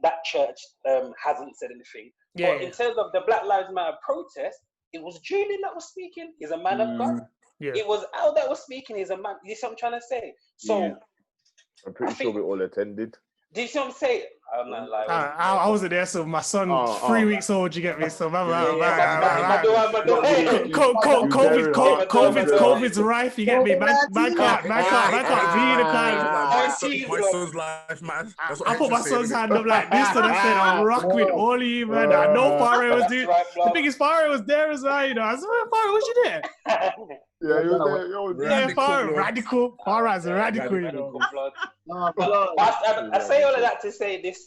Speaker 4: that church hasn't said anything. But in terms of the Black Lives Matter protest, it was Julian that was speaking. He's a man of God.
Speaker 2: Yeah.
Speaker 4: It was Al that was speaking. He's a man. You see what I'm trying to say? So
Speaker 5: I'm pretty sure we all attended.
Speaker 4: do you see what I'm saying? I'm not lying.
Speaker 2: I wasn't there, so my son, 3 weeks old, you get me? So, COVID's rife, you get me? Man can't be in the car.
Speaker 1: My son's life, man.
Speaker 2: I put my son's hand up like this, and I said, I'm rocking with all of you, man. I know Tafari was doing. The biggest Tafari was there as well, you know. I said, Tafari, what you there?
Speaker 5: Yeah, you was there.
Speaker 2: Tafari, radical. Tafari's a radical, you know.
Speaker 4: I say all of that to say this.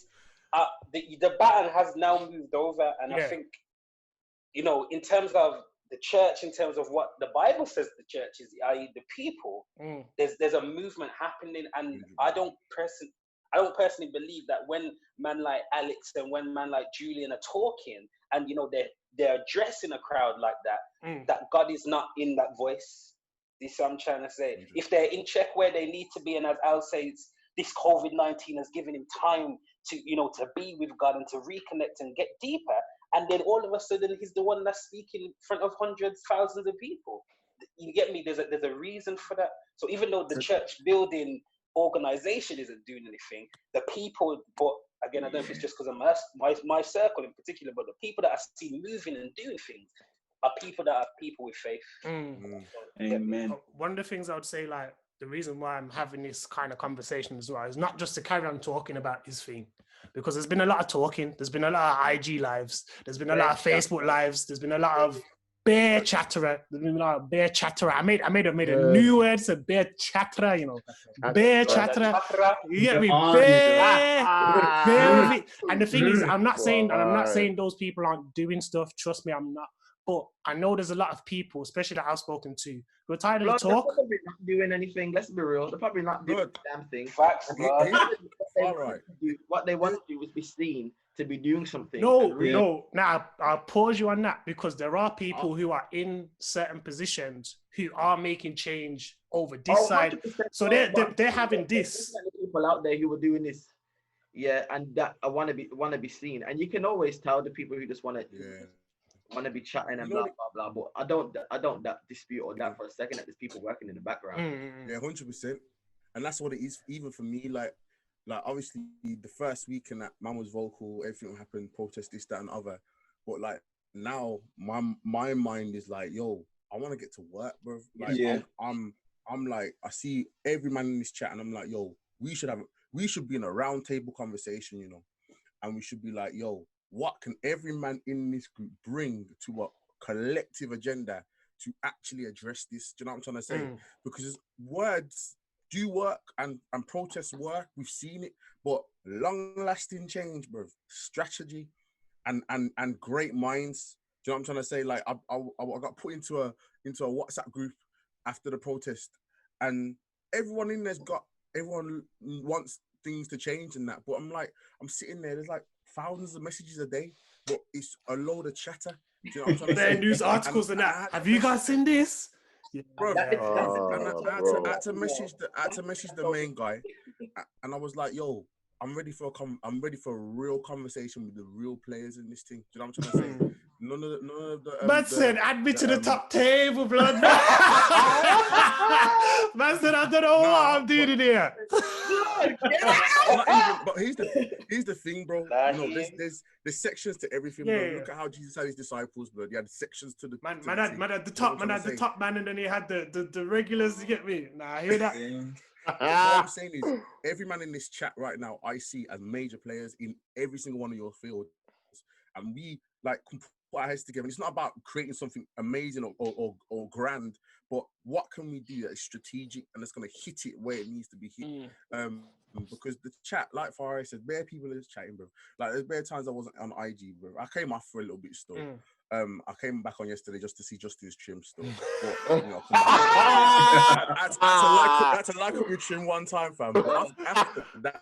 Speaker 4: The baton has now moved over, and I think, you know, in terms of the church, in terms of what the Bible says the church is, i.e., the people, there's a movement happening, and I don't personally believe that when man like Alex and when man like Julian are talking, and you know they're addressing a crowd like that, that God is not in that voice. This is what I'm trying to say. If they're in check where they need to be, and as Al says, this COVID-19 has given him time to, you know, to be with God and to reconnect and get deeper. And then all of a sudden, he's the one that's speaking in front of hundreds, thousands of people. You get me? There's a reason for that. So even though the church building organization isn't doing anything, the people, but again, I don't know if it's just because of my circle in particular, but the people that I see moving and doing things are people that are people with faith.
Speaker 3: Amen.
Speaker 2: One of the things I would say, like, the reason why I'm having this kind of conversation as well is not just to carry on talking about this thing, because there's been a lot of talking, there's been a lot of IG lives, there's been a lot of Facebook lives, there's been a lot of bear chatterer, there's been a lot of bear chatterer. I made a new word, so bear chatterer, you know, bear chatterer. You get me? Bear. And the thing is, I'm not saying those people aren't doing stuff. Trust me, I'm not. But I know there's a lot of people, especially that I've spoken to, who are tired of the talk.
Speaker 6: They're probably not doing anything. Let's be real. They're probably not doing the damn thing.
Speaker 4: Facts,
Speaker 6: What they want to do is be seen to be doing something.
Speaker 2: No. Now, I'll pause you on that, because there are people who are in certain positions who are making change over this side. So they're having this.
Speaker 6: People out there who are doing this. Yeah, and that I want to be seen. And you can always tell the people who just want to be chatting and blah blah blah. But I don't dispute or that for a second that there's people working in the background.
Speaker 1: Yeah, 100%. And that's what it is. Even for me, like obviously the first week and that man was vocal, everything happened, protest this, that, and other. But like now, my mind is like, yo, I want to get to work, bro. Like I'm like, I see every man in this chat, and I'm like, yo, we should be in a round table conversation, you know, and we should be like, yo, what can every man in this group bring to a collective agenda to actually address this? Do you know what I'm trying to say? Because words do work and protests work. We've seen it, but long-lasting change, bro, strategy and great minds. Do you know what I'm trying to say? Like I got put into a WhatsApp group after the protest, and everyone in everyone wants things to change and that. But I'm sitting there. There's like thousands of messages a day, but it's a load of chatter. Do you know what I'm trying to say?
Speaker 2: News articles and that. Have you guys seen this?
Speaker 1: Yeah, bro, I had to message the main guy, and I was like, "Yo, I'm ready for a real conversation with the real players in this thing." Do you know what I'm trying to say? None of the.
Speaker 2: Man said, "Add me to the top table, blood." Man said, "I don't know what I'm doing in here."
Speaker 1: But here's the thing, bro. You know, there's sections to everything, bro. Look at how Jesus had his disciples, bro. He had sections to the man
Speaker 2: had the top man, and then he had the regulars. You get me? Nah, I hear that.
Speaker 1: What I'm saying is, every man in this chat right now, I see as major players in every single one of your fields, and we like put our heads together. And it's not about creating something amazing or grand, but what can we do that is strategic and it's going to hit it where it needs to be hit. Because the chat, like Tafari said, bare people is chatting, bro. Like there's bare times I wasn't on IG, bro. I came off for a little bit still. I came back on yesterday just to see Justice Trim still. But, you know, I had to like up with Trim one time, fam. But after that,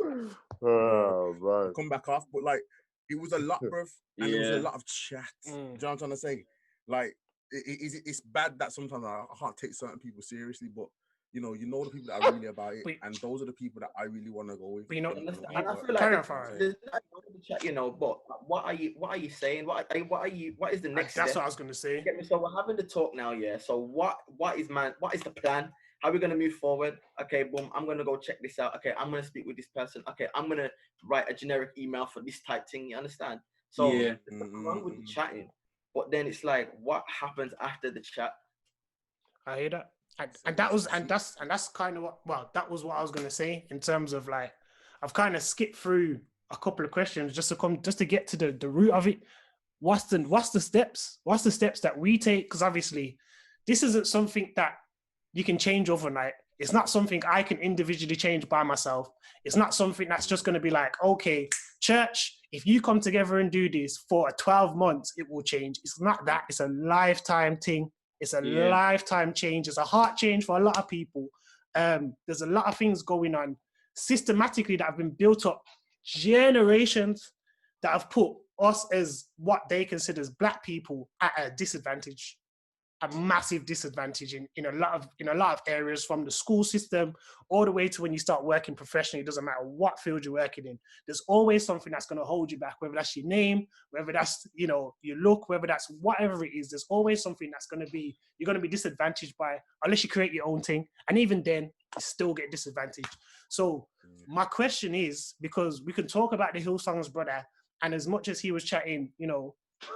Speaker 1: come back off. But like, it was a lot, bro. And it was a lot of chat. Do you know what I'm trying to say? Like, it's bad that sometimes I can't take certain people seriously, but you know the people that are really about it,
Speaker 2: Wait.
Speaker 1: and those are the people that I really want to go with.
Speaker 2: But you know,
Speaker 6: And
Speaker 1: You
Speaker 6: I
Speaker 1: know,
Speaker 6: feel
Speaker 2: carry on,
Speaker 6: like
Speaker 2: Farah.
Speaker 6: there's nothing wrong with the chat, you know. But what are you saying? What is the next
Speaker 2: That's
Speaker 6: step?
Speaker 2: what I was gonna say.
Speaker 6: Get me? So we're having the talk now, yeah. So what is the plan? How are we gonna move forward? Okay, boom. I'm gonna go check this out. Okay, I'm gonna speak with this person. Okay, I'm gonna write a generic email for this type thing. You understand? So
Speaker 3: Yeah.
Speaker 6: there's nothing wrong with the chatting, but then it's like, what happens after the chat?
Speaker 2: I hear that. And that's kind of that was what I was gonna say in terms of like I've kind of skipped through a couple of questions just to get to the root of it. What's the steps? What's the steps that we take? Because obviously this isn't something that you can change overnight. It's not something I can individually change by myself. It's not something that's just going to be like, okay, church, if you come together and do this for 12 months, it will change. It's not that. It's a lifetime thing. It's a lifetime change. It's a heart change for a lot of people. There's a lot of things going on systematically that have been built up generations that have put us as what they consider as Black people at a disadvantage. A massive disadvantage in a lot of areas, from the school system all the way to when you start working professionally. It doesn't matter what field you're working in. There's always something that's going to hold you back, whether that's your name, whether that's, your look, whether that's whatever it is. There's always something that's you're going to be disadvantaged by, unless you create your own thing. And even then, you still get disadvantaged. So my question is, because we can talk about the Hillsong's brother, and as much as he was chatting,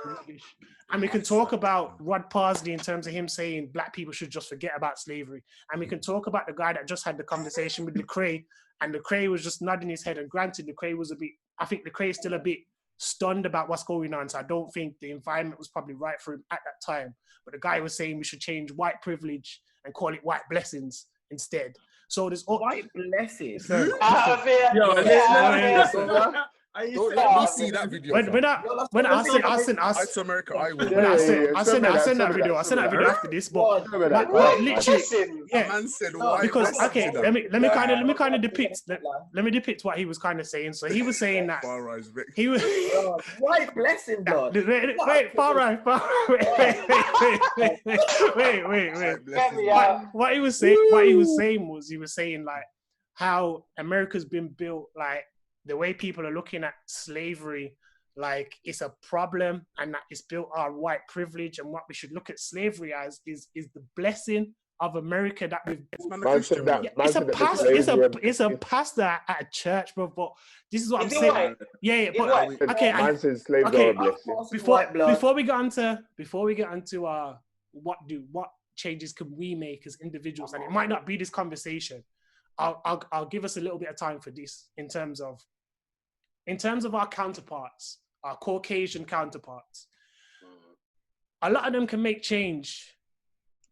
Speaker 2: rubbish. And we can talk about Rod Parsley in terms of him saying Black people should just forget about slavery. And we can talk about the guy that just had the conversation with Lecrae, and Lecrae was just nodding his head. And granted, I think Lecrae is still a bit stunned about what's going on. So I don't think the environment was probably right for him at that time. But the guy was saying we should change white privilege and call it white blessings instead. So there's
Speaker 6: White blessings.
Speaker 1: Don't let me see that video.
Speaker 2: When I sent
Speaker 1: to America, I will.
Speaker 2: I sent that video after this, but literally,
Speaker 1: Man said why?
Speaker 2: Because let me kind of depict what he was kind of saying. So he was saying that he was
Speaker 6: white blessing, God.
Speaker 2: Wait, What he was saying like how America's been built, like the way people are looking at slavery, like it's a problem, and that it's built on white privilege, and what we should look at slavery as is the blessing of America that we've. It's a pastor at a church, bro. But this is what I'm saying.
Speaker 4: White?
Speaker 2: Yeah. But okay.
Speaker 5: Man says slaves are a blessing.
Speaker 2: Before we get onto what changes can we make as individuals, and it might not be this conversation. I'll give us a little bit of time for this in terms of our counterparts, our Caucasian counterparts. A lot of them can make change,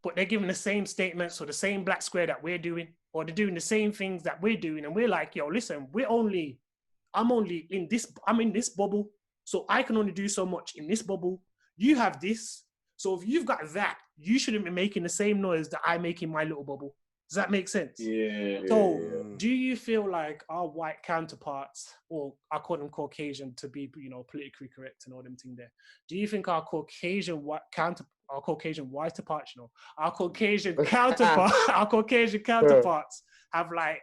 Speaker 2: but they're giving the same statements or the same black square that we're doing, or they're doing the same things that we're doing. And we're like, yo, listen, I'm in this bubble, so I can only do so much in this bubble. You have this. So if you've got that, you shouldn't be making the same noise that I make in my little bubble. Does that make sense?
Speaker 3: Yeah.
Speaker 2: So do you feel like our white counterparts, or I call them Caucasian to be, politically correct and all them things there. Do you think our Caucasian counterparts, our Caucasian counterparts have like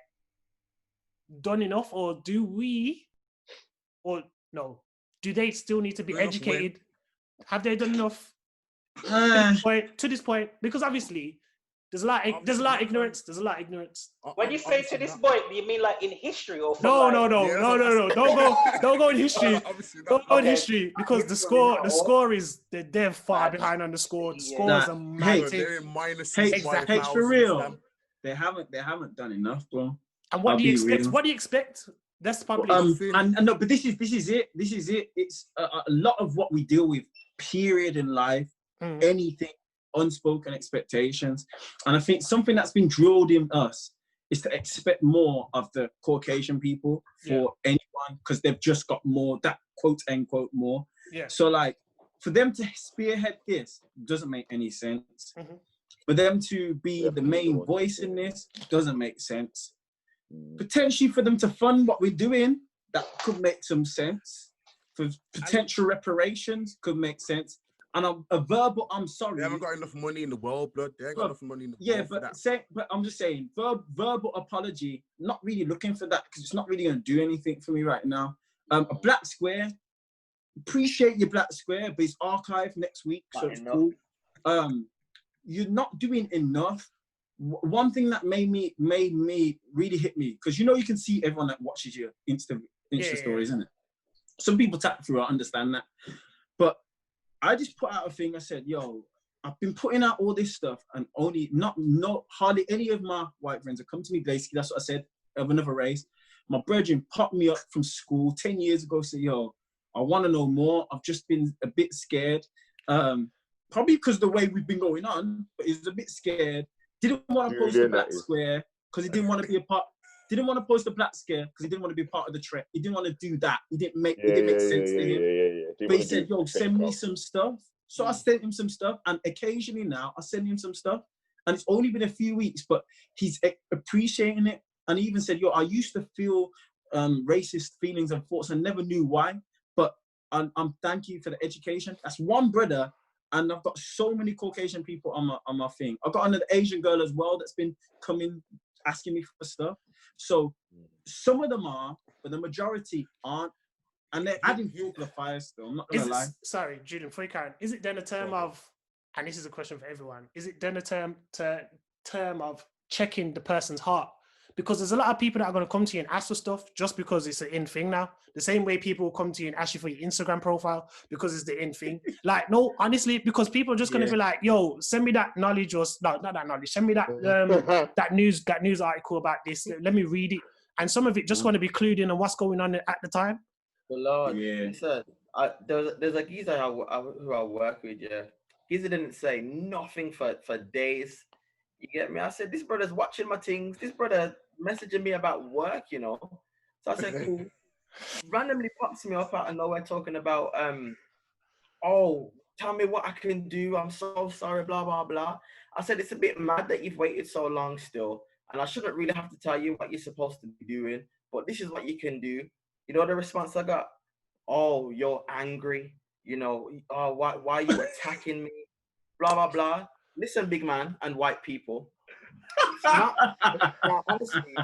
Speaker 2: done enough, or do they still need to be educated? Have they done enough to this point? Because obviously there's a lot of ignorance.
Speaker 4: When you say to this point, do you mean like in history or?
Speaker 2: No. Don't go in history. Don't go in history, because the score is they're far behind on the score. The score is a massive.
Speaker 3: Hey, for real, they haven't done enough, bro.
Speaker 2: And what do you expect? What do you expect? That's probably
Speaker 3: and no, but this is it. It's a lot of what we deal with. Period in life, anything. Unspoken expectations, and I think something that's been drilled in us is to expect more of the Caucasian people for anyone, because they've just got more, that quote unquote more. So like for them to spearhead this doesn't make any sense. For them to be the main voice in this doesn't make sense. Potentially for them to fund what we're doing, that could make some sense. For potential reparations could make sense. And a verbal I'm sorry.
Speaker 1: They haven't got enough money in the world, blood. They ain't got enough money in the world for that.
Speaker 3: But I'm just saying, verbal apology, not really looking for that because it's not really going to do anything for me right now. A black square, appreciate your black square, but it's archived next week, so it's cool. You're not doing enough. One thing that made me really hit me, because you can see everyone that watches your Insta stories, isn't it? Some people tap through, I understand that. But I just put out a thing, I said, yo, I've been putting out all this stuff and hardly any of my white friends have come to me, basically, that's what I said, of another race. My brethren popped me up from school 10 years ago, said, yo, I want to know more. I've just been a bit scared. Probably because the way we've been going on, but he's a bit scared. Didn't want to post the black square because he didn't want to be a part. Didn't want to post the black scare because he didn't want to be part of the trek. He didn't want to do that. It didn't make sense to him. But he said, yo, send me some stuff. So I sent him some stuff. And occasionally now I send him some stuff. And it's only been a few weeks, but he's appreciating it. And he even said, yo, I used to feel racist feelings and thoughts. I never knew why. But I'm thank you for the education. That's one brother. And I've got so many Caucasian people on my thing. I've got another Asian girl as well that's been coming, asking me for stuff. So some of them are, but the majority aren't. And they're adding fuel to the fire still, I'm not going to lie.
Speaker 2: Sorry, Julian, before you can, is it then a term of, and this is a question for everyone, is it then a term of checking the person's heart? Because there's a lot of people that are going to come to you and ask for stuff just because it's an in thing now. The same way people will come to you and ask you for your Instagram profile because it's the in thing. Like, no, honestly, because people are just going to be like, yo, send me that knowledge or not that knowledge. Send me that that news article about this. Let me read it. And some of it just want to be clued in on what's going on at the time.
Speaker 6: Well, Lord, listen, there's a geezer who I work with, Geezer didn't say nothing for days. You get me? I said, this brother's watching my things. This brother messaging me about work, So I said, cool. Randomly pops me up out of nowhere talking about, oh, tell me what I can do. I'm so sorry, blah, blah, blah. I said, it's a bit mad that you've waited so long still. And I shouldn't really have to tell you what you're supposed to be doing. But this is what you can do. You know the response I got? Oh, you're angry. Oh, why are you attacking me? Blah, blah, blah. Listen, big man and white people. Honestly,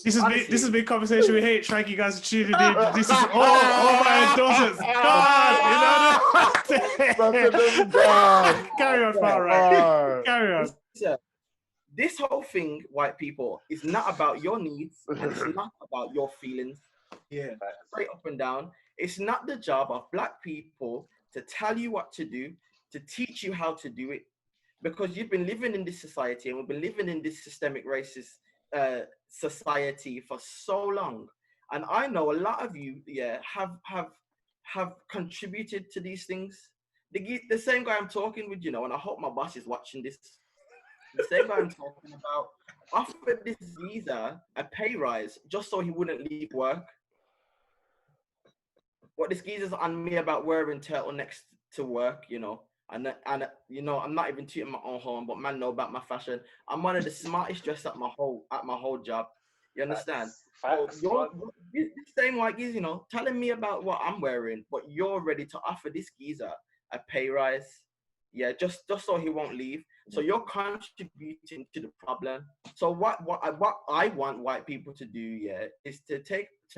Speaker 2: this is big conversation with Haych. Thank you guys for tuning in. This is all my endorsements. Carry on, far right. Carry on.
Speaker 6: This whole thing, white people, is not about your needs and it's not about your feelings. Yeah, straight up and down. It's not the job of black people to tell you what to do, to teach you how to do it. Because you've been living in this society and we've been living in this systemic racist society for so long. And I know a lot of you, have contributed to these things. The same guy I'm talking with, and I hope my boss is watching this. The same guy I'm talking about offered this geezer a pay rise just so he wouldn't leave work. What this geezer's on me about wearing turtlenecks to work, And I'm not even tooting my own horn, but man know about my fashion. I'm one of the smartest dressed at my whole job. You understand? This same white geezer, telling me about what I'm wearing, but you're ready to offer this geezer a pay rise. Yeah, just so he won't leave. So you're contributing to the problem. So what I want white people to do, is to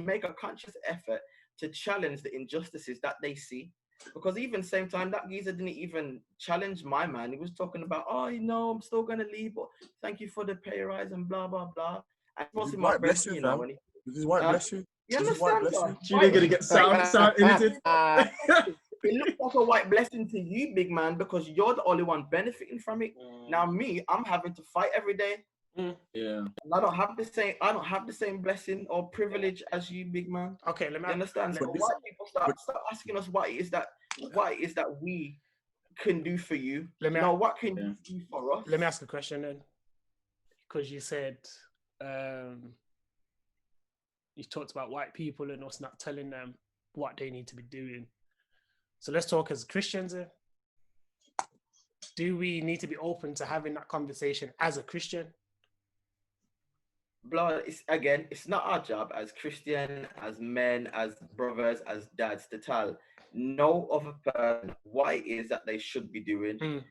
Speaker 6: make a conscious effort to challenge the injustices that they see. Because even same time, that geezer didn't even challenge my man. He was talking about, I'm still going to leave, but thank you for the pay rise and blah, blah, blah. And it was my best,
Speaker 1: This is white bless you.
Speaker 6: You understand?
Speaker 3: You're going to get sound edited.
Speaker 6: It looks like a white blessing to you, big man, because you're the only one benefiting from it. Now me, I'm having to fight every day.
Speaker 3: Yeah.
Speaker 6: And I don't have the same blessing or privilege as you, big man.
Speaker 2: Okay, let me
Speaker 6: understand. So white people start asking us what it is that we can do for you. What can you do for us?
Speaker 2: Let me ask a question then. Because you said you talked about white people and us not telling them what they need to be doing. So let's talk as Christians here. Do we need to be open to having that conversation as a Christian?
Speaker 6: Blood, it's not our job as Christian, as men, as brothers, as dads to tell no other person what it is that they should be doing.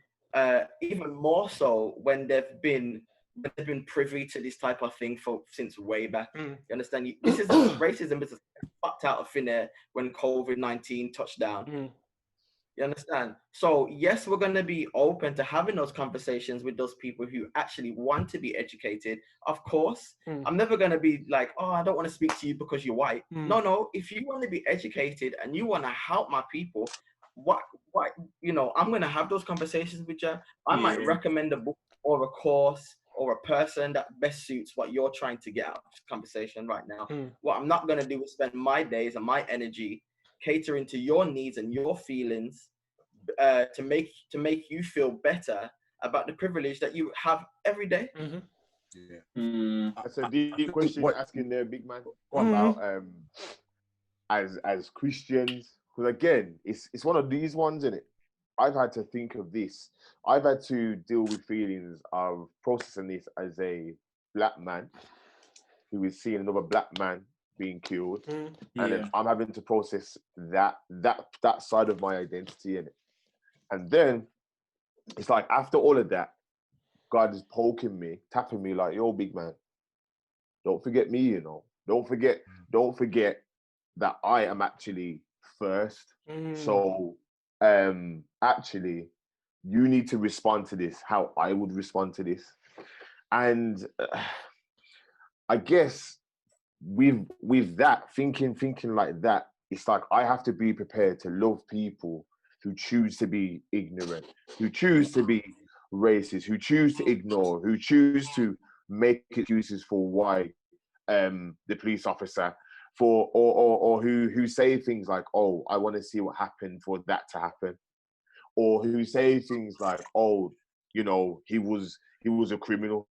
Speaker 6: Even more so when they've been privy to this type of thing since way back. You understand? This is racism is fucked out of thin air when COVID-19 touched down. You understand? So yes, we're going to be open to having those conversations with those people who actually want to be educated. Of course, I'm never going to be like, oh, I don't want to speak to you because you're white. No. If you want to be educated and you want to help my people, what, you know, I'm going to have those conversations with you. I might recommend a book or a course or a person that best suits what you're trying to get out of this conversation right now. What I'm not going to do is spend my days and my energy catering to your needs and your feelings to make you feel better about the privilege that you have every day.
Speaker 5: That's a deep question you're asking there, big man. About as Christians, because again, it's one of these ones, isn't it? I've had to think of this. I've had to deal with feelings of processing this as a black man who is seeing another black man being killed, and then I'm having to process that side of my identity in it. And then it's like after all of that, God is poking me, tapping me like, "Yo, big man, don't forget me, you know. Don't forget that I am actually first. So actually, you need to respond to this how I would respond to this." And I guess with that thinking like that, it's like I have to be prepared to love people who choose to be ignorant, who choose to be racist, who choose to ignore, who choose to make excuses for why the police officer or who say things like, "Oh, I want to see what happened for that to happen," or who say things like, "Oh, you know, he was a criminal."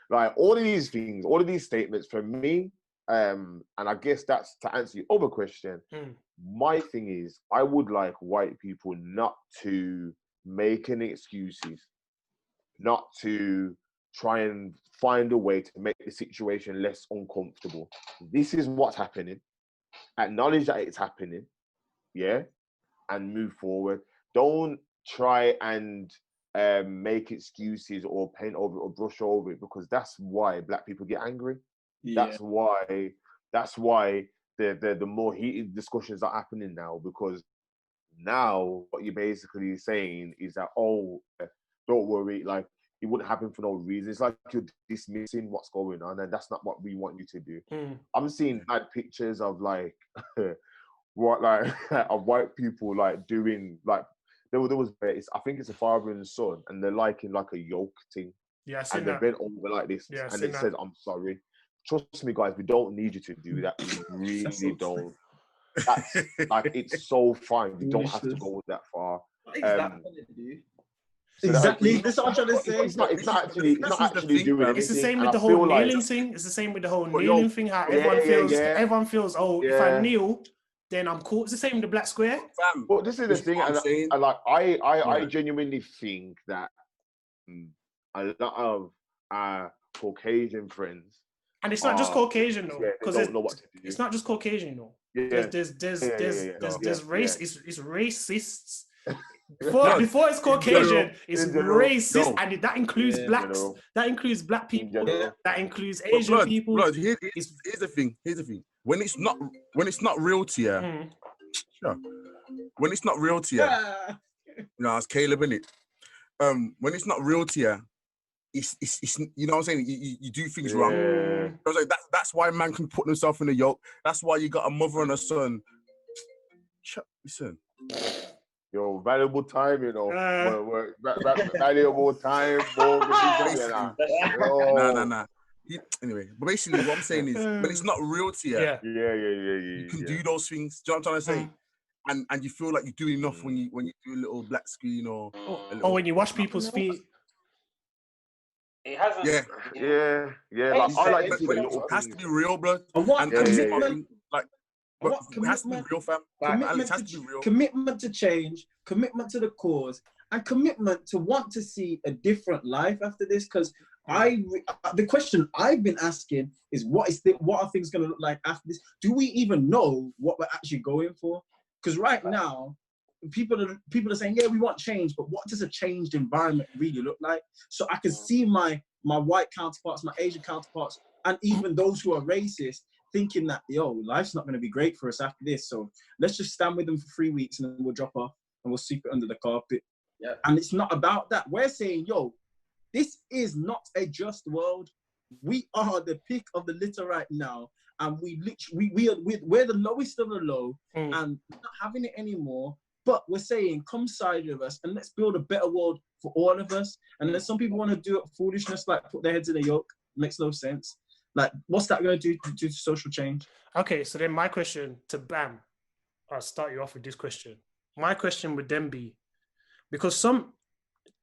Speaker 5: Like all of these things, all of these statements for me, and I guess that's to answer your other question. My thing is, I would like white people not to make any excuses, not to try and find a way to make the situation less uncomfortable. This is what's happening. Acknowledge that it's happening, yeah, and move forward. Don't try and make excuses or paint over it or brush over it, because that's why black people get angry. That's why the more heated discussions are happening now, because now what you're basically saying is that, "Oh, don't worry, like it wouldn't happen for no reason." It's like you're dismissing what's going on, and that's not what we want you to do. I'm seeing bad pictures of like what like of white people like doing like there was I think it's a father and son, and they're like in like a yoke thing. And they're bent over like this, and it says, "I'm sorry." Trust me, guys, we don't need you to do that. We really don't. That's like, it's so fine. We don't have to go that far.
Speaker 6: What is that gonna do?
Speaker 7: Exactly. That's what I'm trying to say.
Speaker 5: It's not actually doing anything.
Speaker 2: It's the same with the whole kneeling thing. It's the same with the whole kneeling thing. How everyone feels. Oh, if I kneel, then I'm cool. It's the same with the black square.
Speaker 5: But this is the thing, and like I genuinely think that a lot of Caucasian friends.
Speaker 2: And it's not just Caucasian though, because
Speaker 5: it's
Speaker 2: not just Caucasian though. There's race. It's racists. Before it's Caucasian, it's racist, and that includes blacks. That includes black people. That includes Asian people.
Speaker 1: Here's the thing. When it's not real to you, when it's not real to you, you know, it's Caleb, innit? When it's not real to you, it's you know what I'm saying? You do things wrong. I was like, that's why man can put himself in a yoke. That's why you got a mother and a son. Listen.
Speaker 5: Yo, valuable time, you know. Valuable time.
Speaker 1: Nah. Anyway, but basically what I'm saying is, when it's not real to you, you can do those things. Do you know what I'm trying to say? And you feel like you're doing enough when you do a little black screen or
Speaker 2: when you wash people's feet.
Speaker 4: It hasn't.
Speaker 5: Like, I like
Speaker 1: it has to be real, bro.
Speaker 7: What
Speaker 1: commitment?
Speaker 7: It
Speaker 1: has to be real, fam. It has to be real.
Speaker 7: Commitment to change, commitment to the cause, and commitment to want to see a different life after this. Because the question I've been asking is, what are things going to look like after this? Do we even know what we're actually going for? Because right now, people are saying, yeah, we want change, but what does a changed environment really look like? So I can see my white counterparts, my Asian counterparts, and even those who are racist thinking that, yo, life's not going to be great for us after this. So let's just stand with them for 3 weeks and then we'll drop off and we'll sweep it under the carpet.
Speaker 6: Yeah.
Speaker 7: And it's not about that. We're saying, yo, this is not a just world. We are the pick of the litter right now. And we're the lowest of the low and we're not having it anymore. But we're saying, come side with us and let's build a better world for all of us. And then some people want to do it foolishness, like put their heads in a yoke. Makes no sense. Like, what's that going to do to social change?
Speaker 2: Okay, so then my question to Bam, I'll start you off with this question. My question would then be, because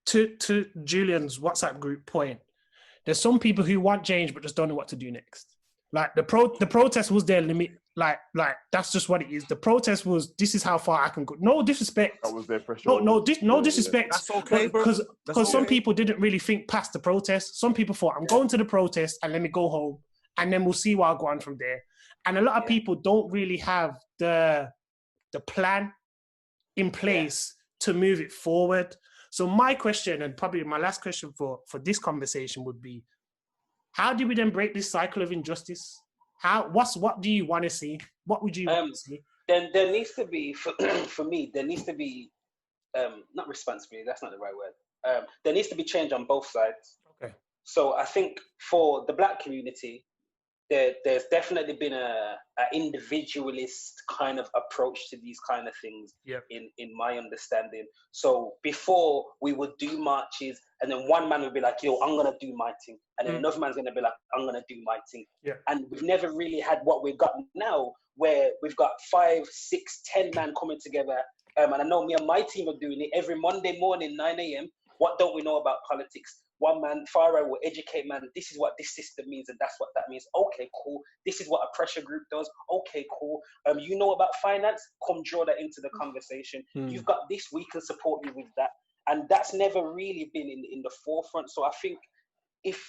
Speaker 2: to Julian's WhatsApp group point, there's some people who want change but just don't know what to do next. Like the protest was their limit. Like that's just what it is. The protest was, this is how far I can go. No disrespect.
Speaker 5: That was their pressure.
Speaker 2: No disrespect.
Speaker 1: That's okay, bro.
Speaker 2: Because some people didn't really think past the protest. Some people thought, I'm going to the protest and let me go home and then we'll see where I'll go on from there. And a lot of people don't really have the plan in place to move it forward. So my question, and probably my last question for this conversation would be, how do we then break this cycle of injustice? What do you want to see? What would you want to see?
Speaker 4: Then there needs to be, for me, there needs to be, not responsibility, that's not the right word. There needs to be change on both sides.
Speaker 2: Okay.
Speaker 4: So I think for the Black community, there's definitely been a individualist kind of approach to these kind of things in my understanding. So before we would do marches and then one man would be like, yo, I'm going to do my thing. And then another man's going to be like, I'm going to do my thing.
Speaker 2: Yeah.
Speaker 4: And we've never really had what we've got now, where we've got 5, 6, 10 men coming together. And I know me and my team are doing it every Monday morning, 9 a.m. What don't we know about politics? One man, Tafari I will educate man, this is what this system means and that's what that means. Okay, cool. This is what a pressure group does. Okay, cool. You know about finance? Come draw that into the conversation. You've got this, we can support you with that. And that's never really been in the forefront. So I think if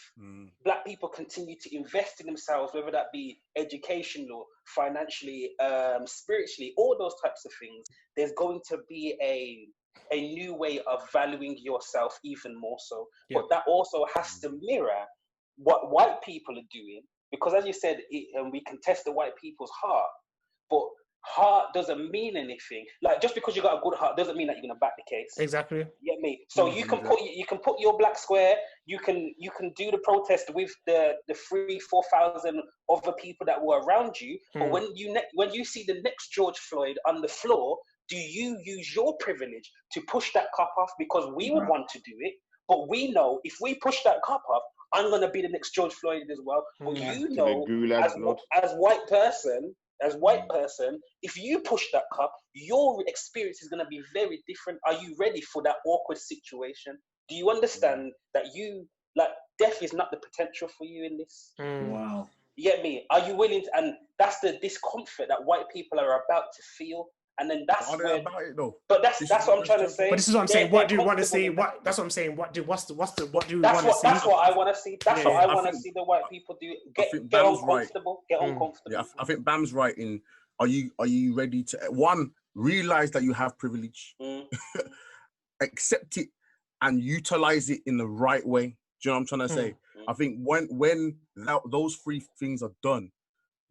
Speaker 4: Black people continue to invest in themselves, whether that be educationally, financially, spiritually, all those types of things, there's going to be a new way of valuing yourself even more so. But that also has to mirror what white people are doing, because as you said, we can test the white people's heart, but heart doesn't mean anything. Like, just because you got a good heart doesn't mean that you're gonna back the case.
Speaker 2: Exactly.
Speaker 4: You get me? So you can put your black square, you can do the protest with the 3,000-4,000 other people that were around you, but when you see the next George Floyd on the floor, do you use your privilege to push that cop off? Because we would want to do it, but we know if we push that cop off, I'm gonna be the next George Floyd as well. But you know, as white person, if you push that cop, your experience is gonna be very different. Are you ready for that awkward situation? Do you understand that death is not the potential for you in this?
Speaker 6: Wow.
Speaker 4: You get me? Are you willing to, and that's the discomfort that white people are about to feel. And then that's where,
Speaker 1: about it though.
Speaker 4: But that's what I'm trying to say.
Speaker 2: But this is what I'm saying. What do you want to see? That's what I'm saying. What do you want to see?
Speaker 4: That's what I want to see. That's what I want to see the white people do. Get uncomfortable. Right. Get uncomfortable.
Speaker 1: Yeah, I think Bam's right in. Are you ready to realize that you have privilege, accept it, and utilize it in the right way? Do you know what I'm trying to say? I think when those three things are done,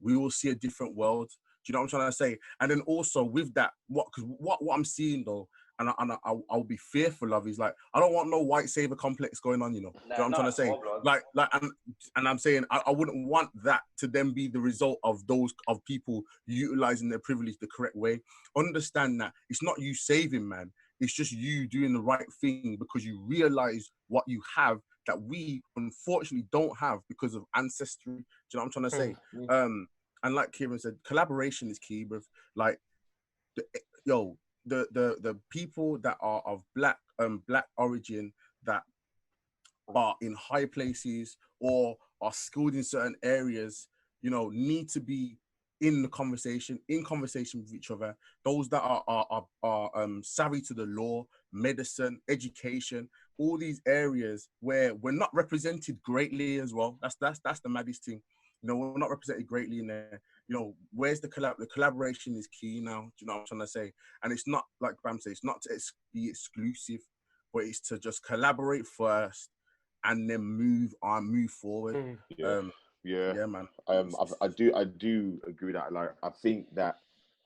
Speaker 1: we will see a different world. Do you know what I'm trying to say? And then also with that, what I'm seeing though, and I'll be fearful of is like, I don't want no white savior complex going on, you know. Do you know what I'm trying to say? And I'm saying I wouldn't want that to then be the result of people utilizing their privilege the correct way. Understand that it's not you saving, man. It's just you doing the right thing because you realize what you have that we unfortunately don't have because of ancestry. Do you know what I'm trying to say? And like Kieran said, collaboration is key, bruv. Like, the people that are of black origin that are in high places or are skilled in certain areas, you know, need to be in conversation with each other. Those that are savvy to the law, medicine, education, all these areas where we're not represented greatly as well. That's the maddest thing. You know, we're not represented greatly in there. you know, where's the the collaboration is key now. Do you know what I'm trying to say? And it's not like Bam said, it's not to be exclusive, but it's to just collaborate first and then move forward.
Speaker 5: Yeah,
Speaker 1: man.
Speaker 5: I do agree with that. Like, I think that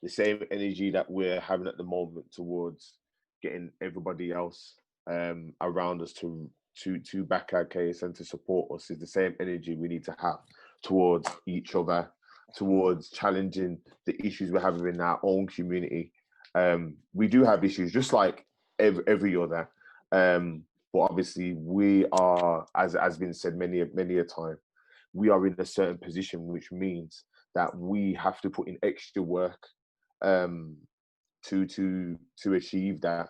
Speaker 5: the same energy that we're having at the moment towards getting everybody else around us to back our case and to support us is the same energy we need to have towards each other, towards challenging the issues we're having in our own community. We do have issues just like every other, but obviously we are, as has been said many a time, we are in a certain position, which means that we have to put in extra work to achieve that.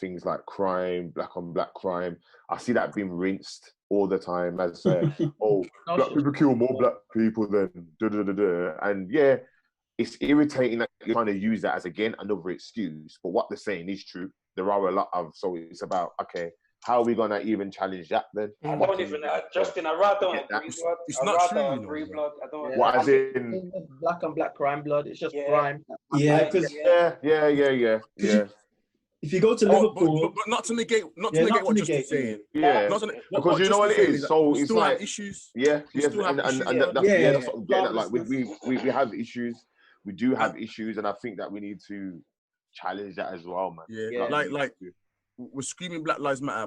Speaker 5: Things like crime, black on black crime, I see that being rinsed all the time as black people kill more black people than and yeah, it's irritating that you're trying to use that as again another excuse, but what they're saying is true. There are a lot of, so it's about, okay, how are we gonna even challenge that then?
Speaker 4: I don't even, Justin, I rather don't agree, blood.
Speaker 1: It's not true, you know,
Speaker 4: blood. I don't.
Speaker 5: What, as in
Speaker 6: black on black crime, blood? It's just crime.
Speaker 7: Yeah, because
Speaker 5: yeah.
Speaker 7: if you go to Liverpool,
Speaker 1: but not to negate what Justin's saying.
Speaker 5: Yeah, because you know what it is. So
Speaker 1: we
Speaker 5: it's
Speaker 1: still
Speaker 5: like
Speaker 1: have issues.
Speaker 5: Yeah,
Speaker 1: We still have
Speaker 5: and
Speaker 1: issues.
Speaker 5: that's what I'm getting at. Like
Speaker 7: regardless.
Speaker 5: we have issues. We do have issues, and I think that we need to challenge that as well, man.
Speaker 1: Yeah, like we're screaming Black Lives Matter,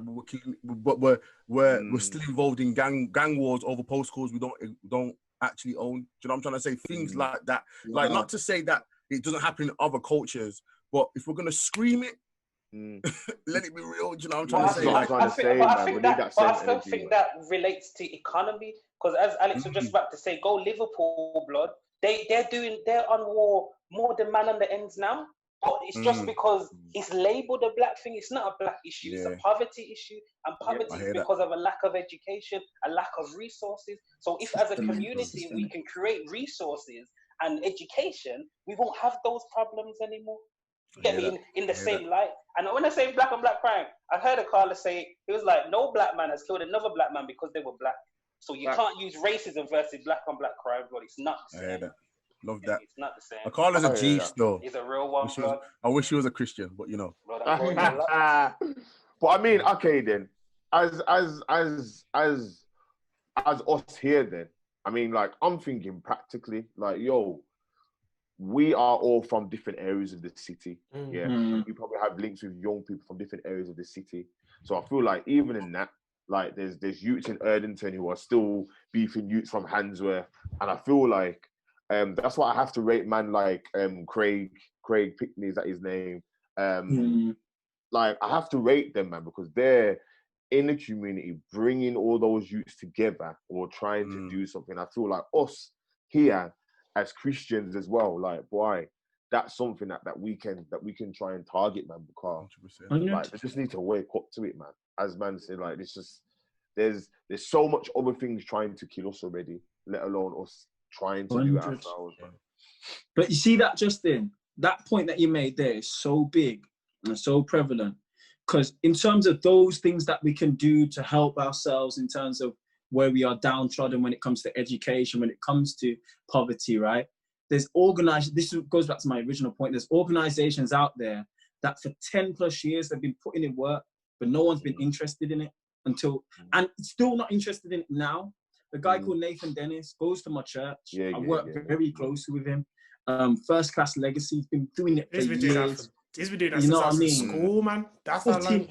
Speaker 1: but we're still involved in gang wars over postcodes we don't actually own. Do you know what I'm trying to say? Things like that. Like, not to say that it doesn't happen in other cultures, but if we're gonna scream it, let it be real. Do you know what I'm trying to say?
Speaker 4: I still think that relates to economy, because as Alex was just about to say, go Liverpool, blood. They're on war more than man on the ends now. But it's just because it's labelled a black thing. It's not a black issue. It's a poverty issue. And poverty is because of a lack of education, a lack of resources. So if as a community we can create resources and education, we won't have those problems anymore. You get me? In the same light. And when I say black on black crime, I heard a caller say, it was like, no black man has killed another black man because they were black. So you can't use racism versus black on black crime, but it's not the same.
Speaker 1: I hear that. Love that.
Speaker 4: It's not the same.
Speaker 1: Akala's a G though.
Speaker 4: He's a real one.
Speaker 1: I wish he was a Christian, but you know.
Speaker 5: But I mean, okay then, as us here then, I mean, like, I'm thinking practically, like, yo, we are all from different areas of the city. Yeah, we probably have links with young people from different areas of the city. So I feel like even in that, like, there's youths in Erdington who are still beefing youths from Handsworth, and I feel like that's why I have to rate man like Craig Pickney, is that his name? Like, I have to rate them, man, because they're in the community bringing all those youths together or trying to do something. I feel like us here as Christians as well, like, boy, that's something that we can try and target, man, because
Speaker 1: 100%.
Speaker 5: like, they just need to wake up to it, man. As man said, like, it's just there's so much other things trying to kill us already, let alone us trying to do it ourselves, man.
Speaker 7: But you see that, Justin, that point that you made there is so big and so prevalent, because in terms of those things that we can do to help ourselves in terms of where we are downtrodden when it comes to education, when it comes to poverty, right? There's this goes back to my original point, there's organizations out there that for 10 plus years they've been putting in work, but no one's been interested in it and still not interested in it now. A guy called Nathan Dennis goes to my church. I work very closely with him. First Class Legacy, he's been doing it for years.
Speaker 2: He's been doing that since I was in school, man. That's how long.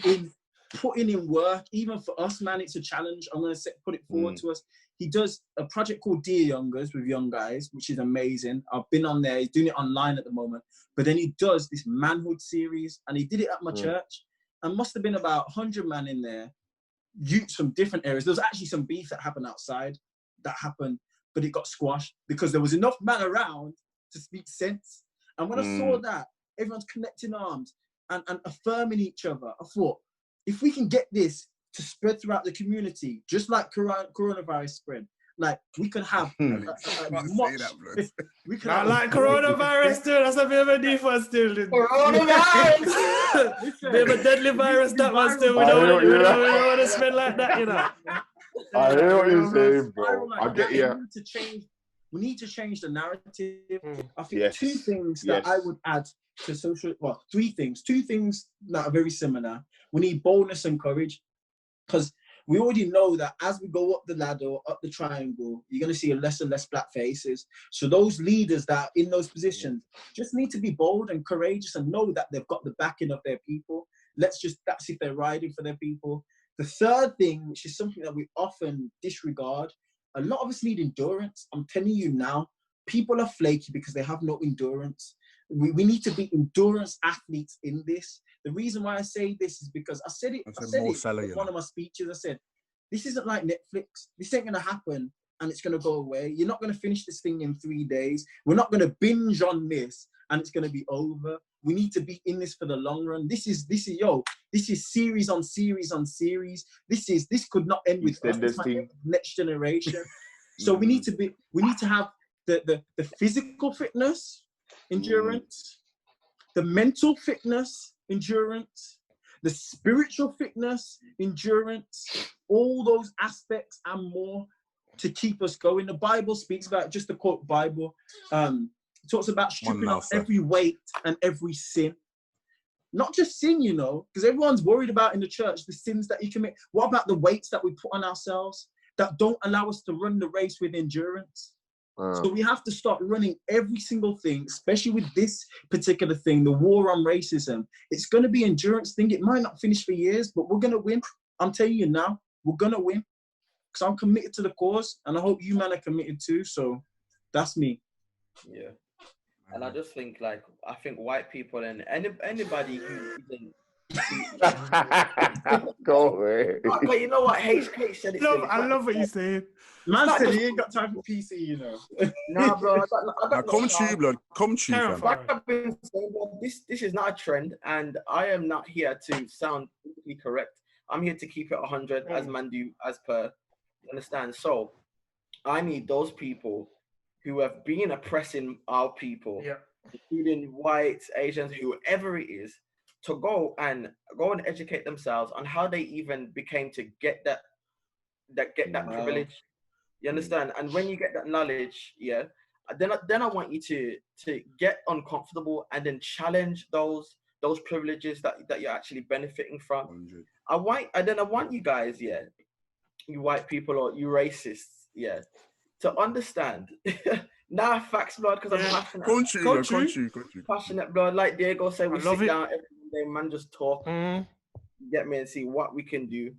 Speaker 7: Putting in work, even for us, man, it's a challenge. I'm going to put it forward to us. He does a project called Dear Youngers with young guys, which is amazing. I've been on there. He's doing it online at the moment. But then he does this manhood series, and he did it at my church. And must have been about 100 man in there, youths from different areas. There was actually some beef that happened outside but it got squashed because there was enough man around to speak sense. And when I saw that, everyone's connecting arms and affirming each other, I thought, if we can get this to spread throughout the community, just like coronavirus spread, like, we can have
Speaker 2: we can have like coronavirus still. That's a bit of a deep one still. Coronavirus, bit of a deadly virus. That one still. We don't want to spend like that, you know.
Speaker 5: I hear what you're saying, bro. I get you.
Speaker 7: To change We need to change the narrative. I think
Speaker 5: Yes.
Speaker 7: two things that I would add to social, well, three things. Two things that are very similar. We need boldness and courage, because we already know that as we go up the ladder or up the triangle, you're going to see less and less black faces. So those leaders that are in those positions just need to be bold and courageous and know that they've got the backing of their people. That's if they're riding for their people. The third thing, which is something that we often disregard, a lot of us need endurance. I'm telling you now, people are flaky because they have no endurance. We need to be endurance athletes in this. The reason why I say this is because I said it in one of my speeches. I said, this isn't like Netflix. This ain't going to happen and it's going to go away. You're not going to finish this thing in 3 days. We're not going to binge on this and it's going to be over. We need to be in this for the long run. This is series on series on series. This could not end with us. This might end with next generation. So we need to have the physical fitness, endurance, the mental fitness, endurance, the spiritual fitness, endurance, all those aspects and more to keep us going. The Bible speaks about, just to quote Bible, it talks about stripping off every weight and every sin. Not just sin, you know, because everyone's worried about in the church the sins that you commit. What about the weights that we put on ourselves that don't allow us to run the race with endurance? So we have to start running every single thing, especially with this particular thing, the war on racism. It's going to be an endurance thing. It might not finish for years, but we're going to win. I'm telling you now, we're going to win. Because I'm committed to the cause, and I hope you man are committed too. So that's me.
Speaker 6: Yeah. And I just think, like, I think white people and anybody who isn't...
Speaker 5: Go away.
Speaker 6: Okay, you know what? Haych said it.
Speaker 2: I love what you said.
Speaker 7: Man said he ain't got time for PC, you know.
Speaker 6: Nah, bro. I got
Speaker 1: come true, blood. Come true, fam.
Speaker 6: Like I've been saying, bro, this is not a trend, and I am not here to sound politically correct. I'm here to keep it 100 as man do, as per. You understand? So I need those people who have been oppressing our people, including whites, Asians, whoever it is, to go and educate themselves on how they even became to get that privilege. You understand? And when you get that knowledge, then I want you to get uncomfortable and then challenge those privileges that you're actually benefiting from.
Speaker 1: 100.
Speaker 6: I want you guys, you white people or you racists, to understand. Nah, facts, blood, because I'm passionate.
Speaker 1: Country.
Speaker 6: Passionate, blood. Like Diego said, we sit down every day, man, just talk. Get me and see what we can do.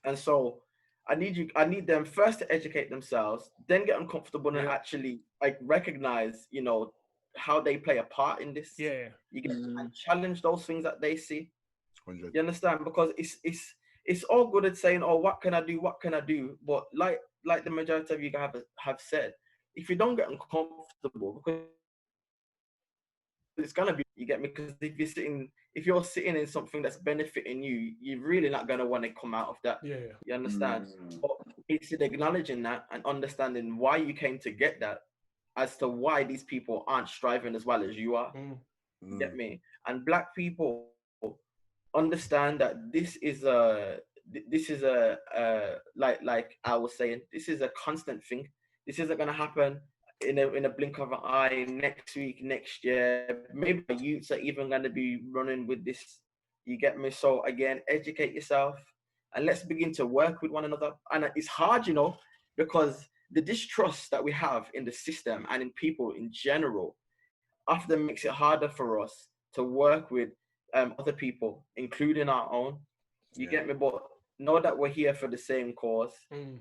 Speaker 6: And so I need them first to educate themselves, then get uncomfortable and actually like recognize, you know, how they play a part in this. You get and challenge those things that they see.
Speaker 1: 100.
Speaker 6: You understand? Because it's all good at saying, oh, what can I do? But like the majority of you guys have said, if you don't get uncomfortable, because it's gonna be, you get me? Because if you're sitting in something that's benefiting you, you're really not gonna want to come out of that. You understand? But it's acknowledging that and understanding why you came to get that, as to why these people aren't striving as well as you are. You get me? And black people understand that this is a like I was saying, this is a constant thing. This isn't gonna happen in a blink of an eye, next week, next year. Maybe the youths are even gonna be running with this. You get me? So again, educate yourself and let's begin to work with one another. And it's hard, you know, because the distrust that we have in the system and in people in general often makes it harder for us to work with other people, including our own. You get me? But know that we're here for the same cause.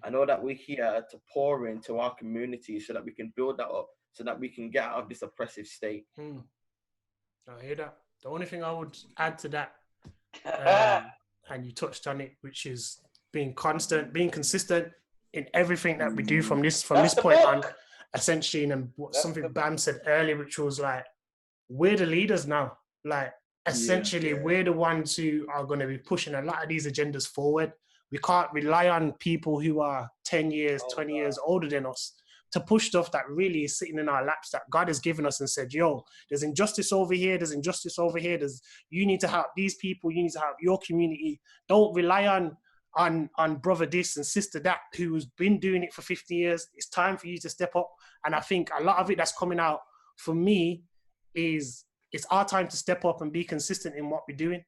Speaker 6: I know that we're here to pour into our community so that we can build that up, so that we can get out of this oppressive state.
Speaker 2: I hear that. The only thing I would add to that, and you touched on it, which is being consistent in everything that we do from this point on, essentially, and something Bam said earlier, which was like, we're the leaders now. Like, essentially, we're the ones who are going to be pushing a lot of these agendas forward. We can't rely on people who are 10 years, 20 years older than us to push stuff that really is sitting in our laps that God has given us and said, yo, there's injustice over here, you need to help these people, you need to help your community. Don't rely on on brother this and sister that who's been doing it for 50 years. It's time for you to step up. And I think a lot of it that's coming out for me is it's our time to step up and be consistent in what we're doing.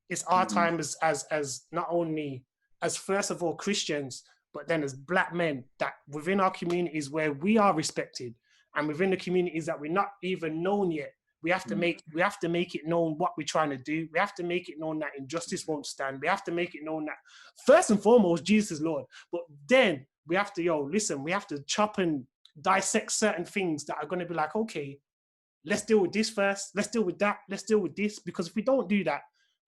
Speaker 2: It's our time as not only as first of all Christians, but then as Black men, that within our communities where we are respected and within the communities that we're not even known yet, we have to make it known what we're trying to do. We have to make it known that injustice won't stand. We have to make it known that first and foremost, Jesus is Lord. But then we have to, we have to chop and dissect certain things that are going to be like, okay, let's deal with this first. Let's deal with that. Let's deal with this. Because if we don't do that,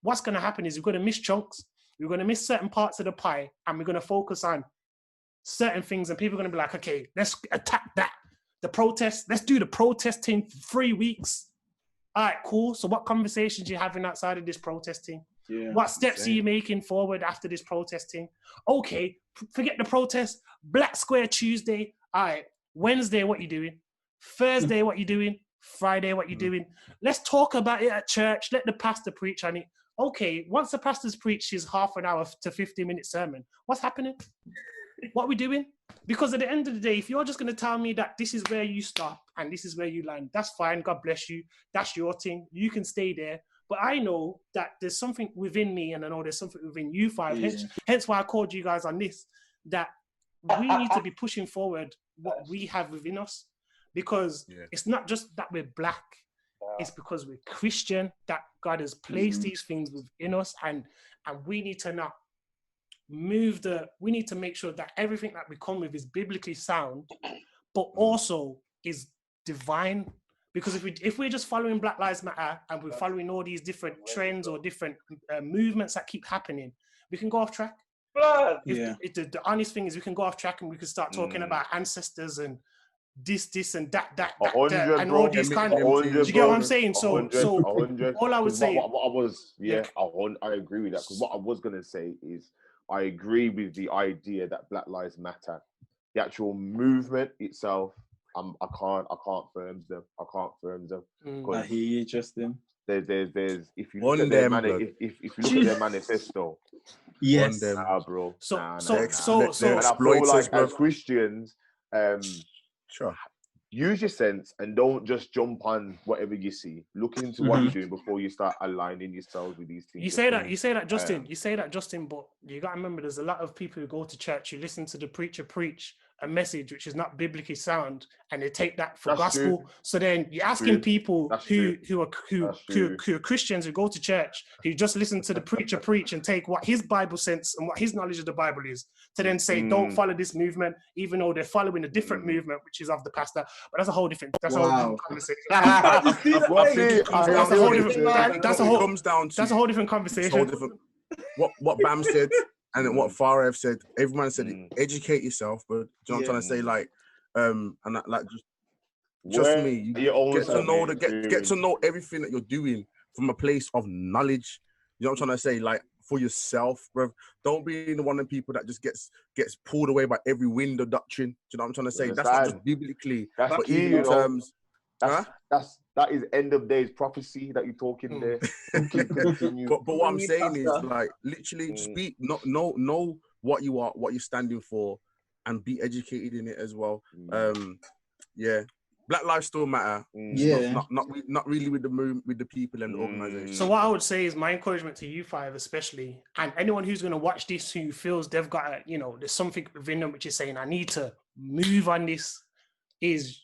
Speaker 2: what's going to happen is we're going to miss chunks. We're going to miss certain parts of the pie, and we're going to focus on certain things, and people are going to be like, okay, let's attack that. The protest, let's do the protesting for 3 weeks. All right, cool. So what conversations are you having outside of this protesting? Yeah, what steps are you making forward after this protesting? Okay, forget the protest. Black Square Tuesday. All right, Wednesday, what you doing? Thursday, what you doing? Friday, what you doing? Let's talk about it at church. Let the pastor preach on it. Okay, once the pastor's preached his half an hour to 15-minute sermon, what's happening? What are we doing? Because at the end of the day, if you're just going to tell me that this is where you stop and this is where you land, that's fine. God bless you. That's your thing. You can stay there. But I know that there's something within me, and I know there's something within you five. Hence why I called you guys on this, that we need to be pushing forward what we have within us. Because it's not just that we're Black. It's because we're Christian that God has placed these things within us, and we need to not we need to make sure that everything that we come with is biblically sound, but also is divine. Because if we're just following Black Lives Matter and we're following all these different trends or different movements that keep happening, we can go off track. The honest thing is we can go off track and we can start talking about ancestors and this and that and all these kind of. Do you get what I'm saying? So all I would say.
Speaker 5: I agree with that, because what I was gonna say is I agree with the idea that Black Lives Matter, the actual movement itself. I can't firm them.
Speaker 3: I hear you, Justin.
Speaker 5: There's if you look at their manifesto.
Speaker 3: Yes,
Speaker 5: bro.
Speaker 2: So
Speaker 5: and I feel like as Christians,
Speaker 1: sure,
Speaker 5: use your sense and don't just jump on whatever you see. Look into what you're doing before you start aligning yourselves with these things.
Speaker 2: You say that, Justin. But you got to remember, there's a lot of people who go to church, who listen to the preacher preach a message which is not biblically sound, and they take that for gospel. True. So then you're asking people who are Christians, who go to church, who just listen to the preacher preach and take what his Bible sense and what his knowledge of the Bible is, to then say don't follow this movement, even though they're following a different movement, which is of the pastor. But that's a whole different. That's a whole different conversation. That's a whole different conversation.
Speaker 1: What Bam said. And then what Tafari have said, everyone said, educate yourself, but do you know what I'm trying to say? Like, and that, like, just me, you get to know everything that you're doing from a place of knowledge. You know what I'm trying to say? Like, for yourself, bro. Don't be the one of the people that just gets pulled away by every wind of doctrine. Do you know what I'm trying to say? That's not just biblically, but even in terms.
Speaker 5: That is end of days prophecy that you're talking there.
Speaker 1: But what I'm saying is, like, literally just know what you are, what you're standing for, and be educated in it as well. Black lives still matter. Not really with the people and the organization.
Speaker 2: So what I would say is my encouragement to you five, especially, and anyone who's going to watch this who feels they've got there's something within them which is saying I need to move on this, is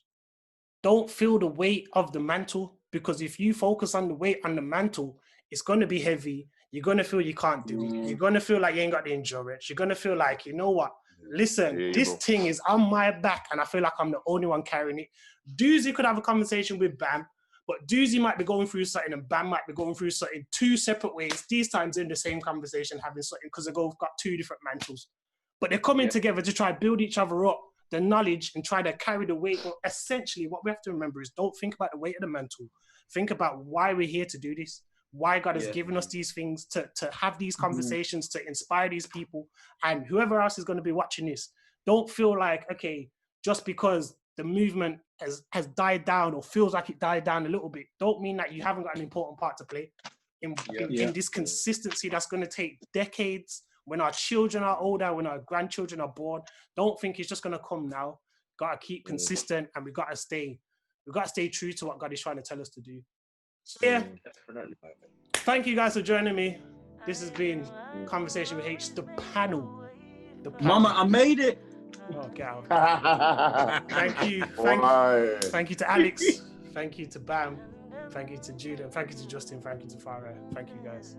Speaker 2: don't feel the weight of the mantle, because if you focus on the weight on the mantle, it's going to be heavy. You're going to feel you can't do it. You're going to feel like you ain't got the endurance. You're going to feel like, you know what? Listen, this thing is on my back and I feel like I'm the only one carrying it. Doozy could have a conversation with Bam, but Doozy might be going through something and Bam might be going through something two separate ways. These times in the same conversation having something, because they've got two different mantles. But they're coming together to try to build each other up, the knowledge, and try to carry the weight. But essentially, what we have to remember is don't think about the weight of the mantle. Think about why we're here to do this, why God has given us these things, to have these conversations, to inspire these people. And whoever else is going to be watching this, don't feel like, okay, just because the movement has died down or feels like it died down a little bit, don't mean that you haven't got an important part to play in this consistency that's going to take decades, When our children are older, when our grandchildren are born, don't think it's just gonna come now. Gotta keep consistent, and we gotta stay true to what God is trying to tell us to do. So yeah,
Speaker 6: Definitely.
Speaker 2: thank you guys for joining me. This has been Conversation with Haych, the panel.
Speaker 7: Mama, I made it.
Speaker 2: Oh, get out. Thank you to Alex. Thank you to Bam. Thank you to Julian. Thank you to Justin. Thank you to Farah. Thank you guys.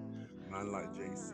Speaker 1: Man like JC.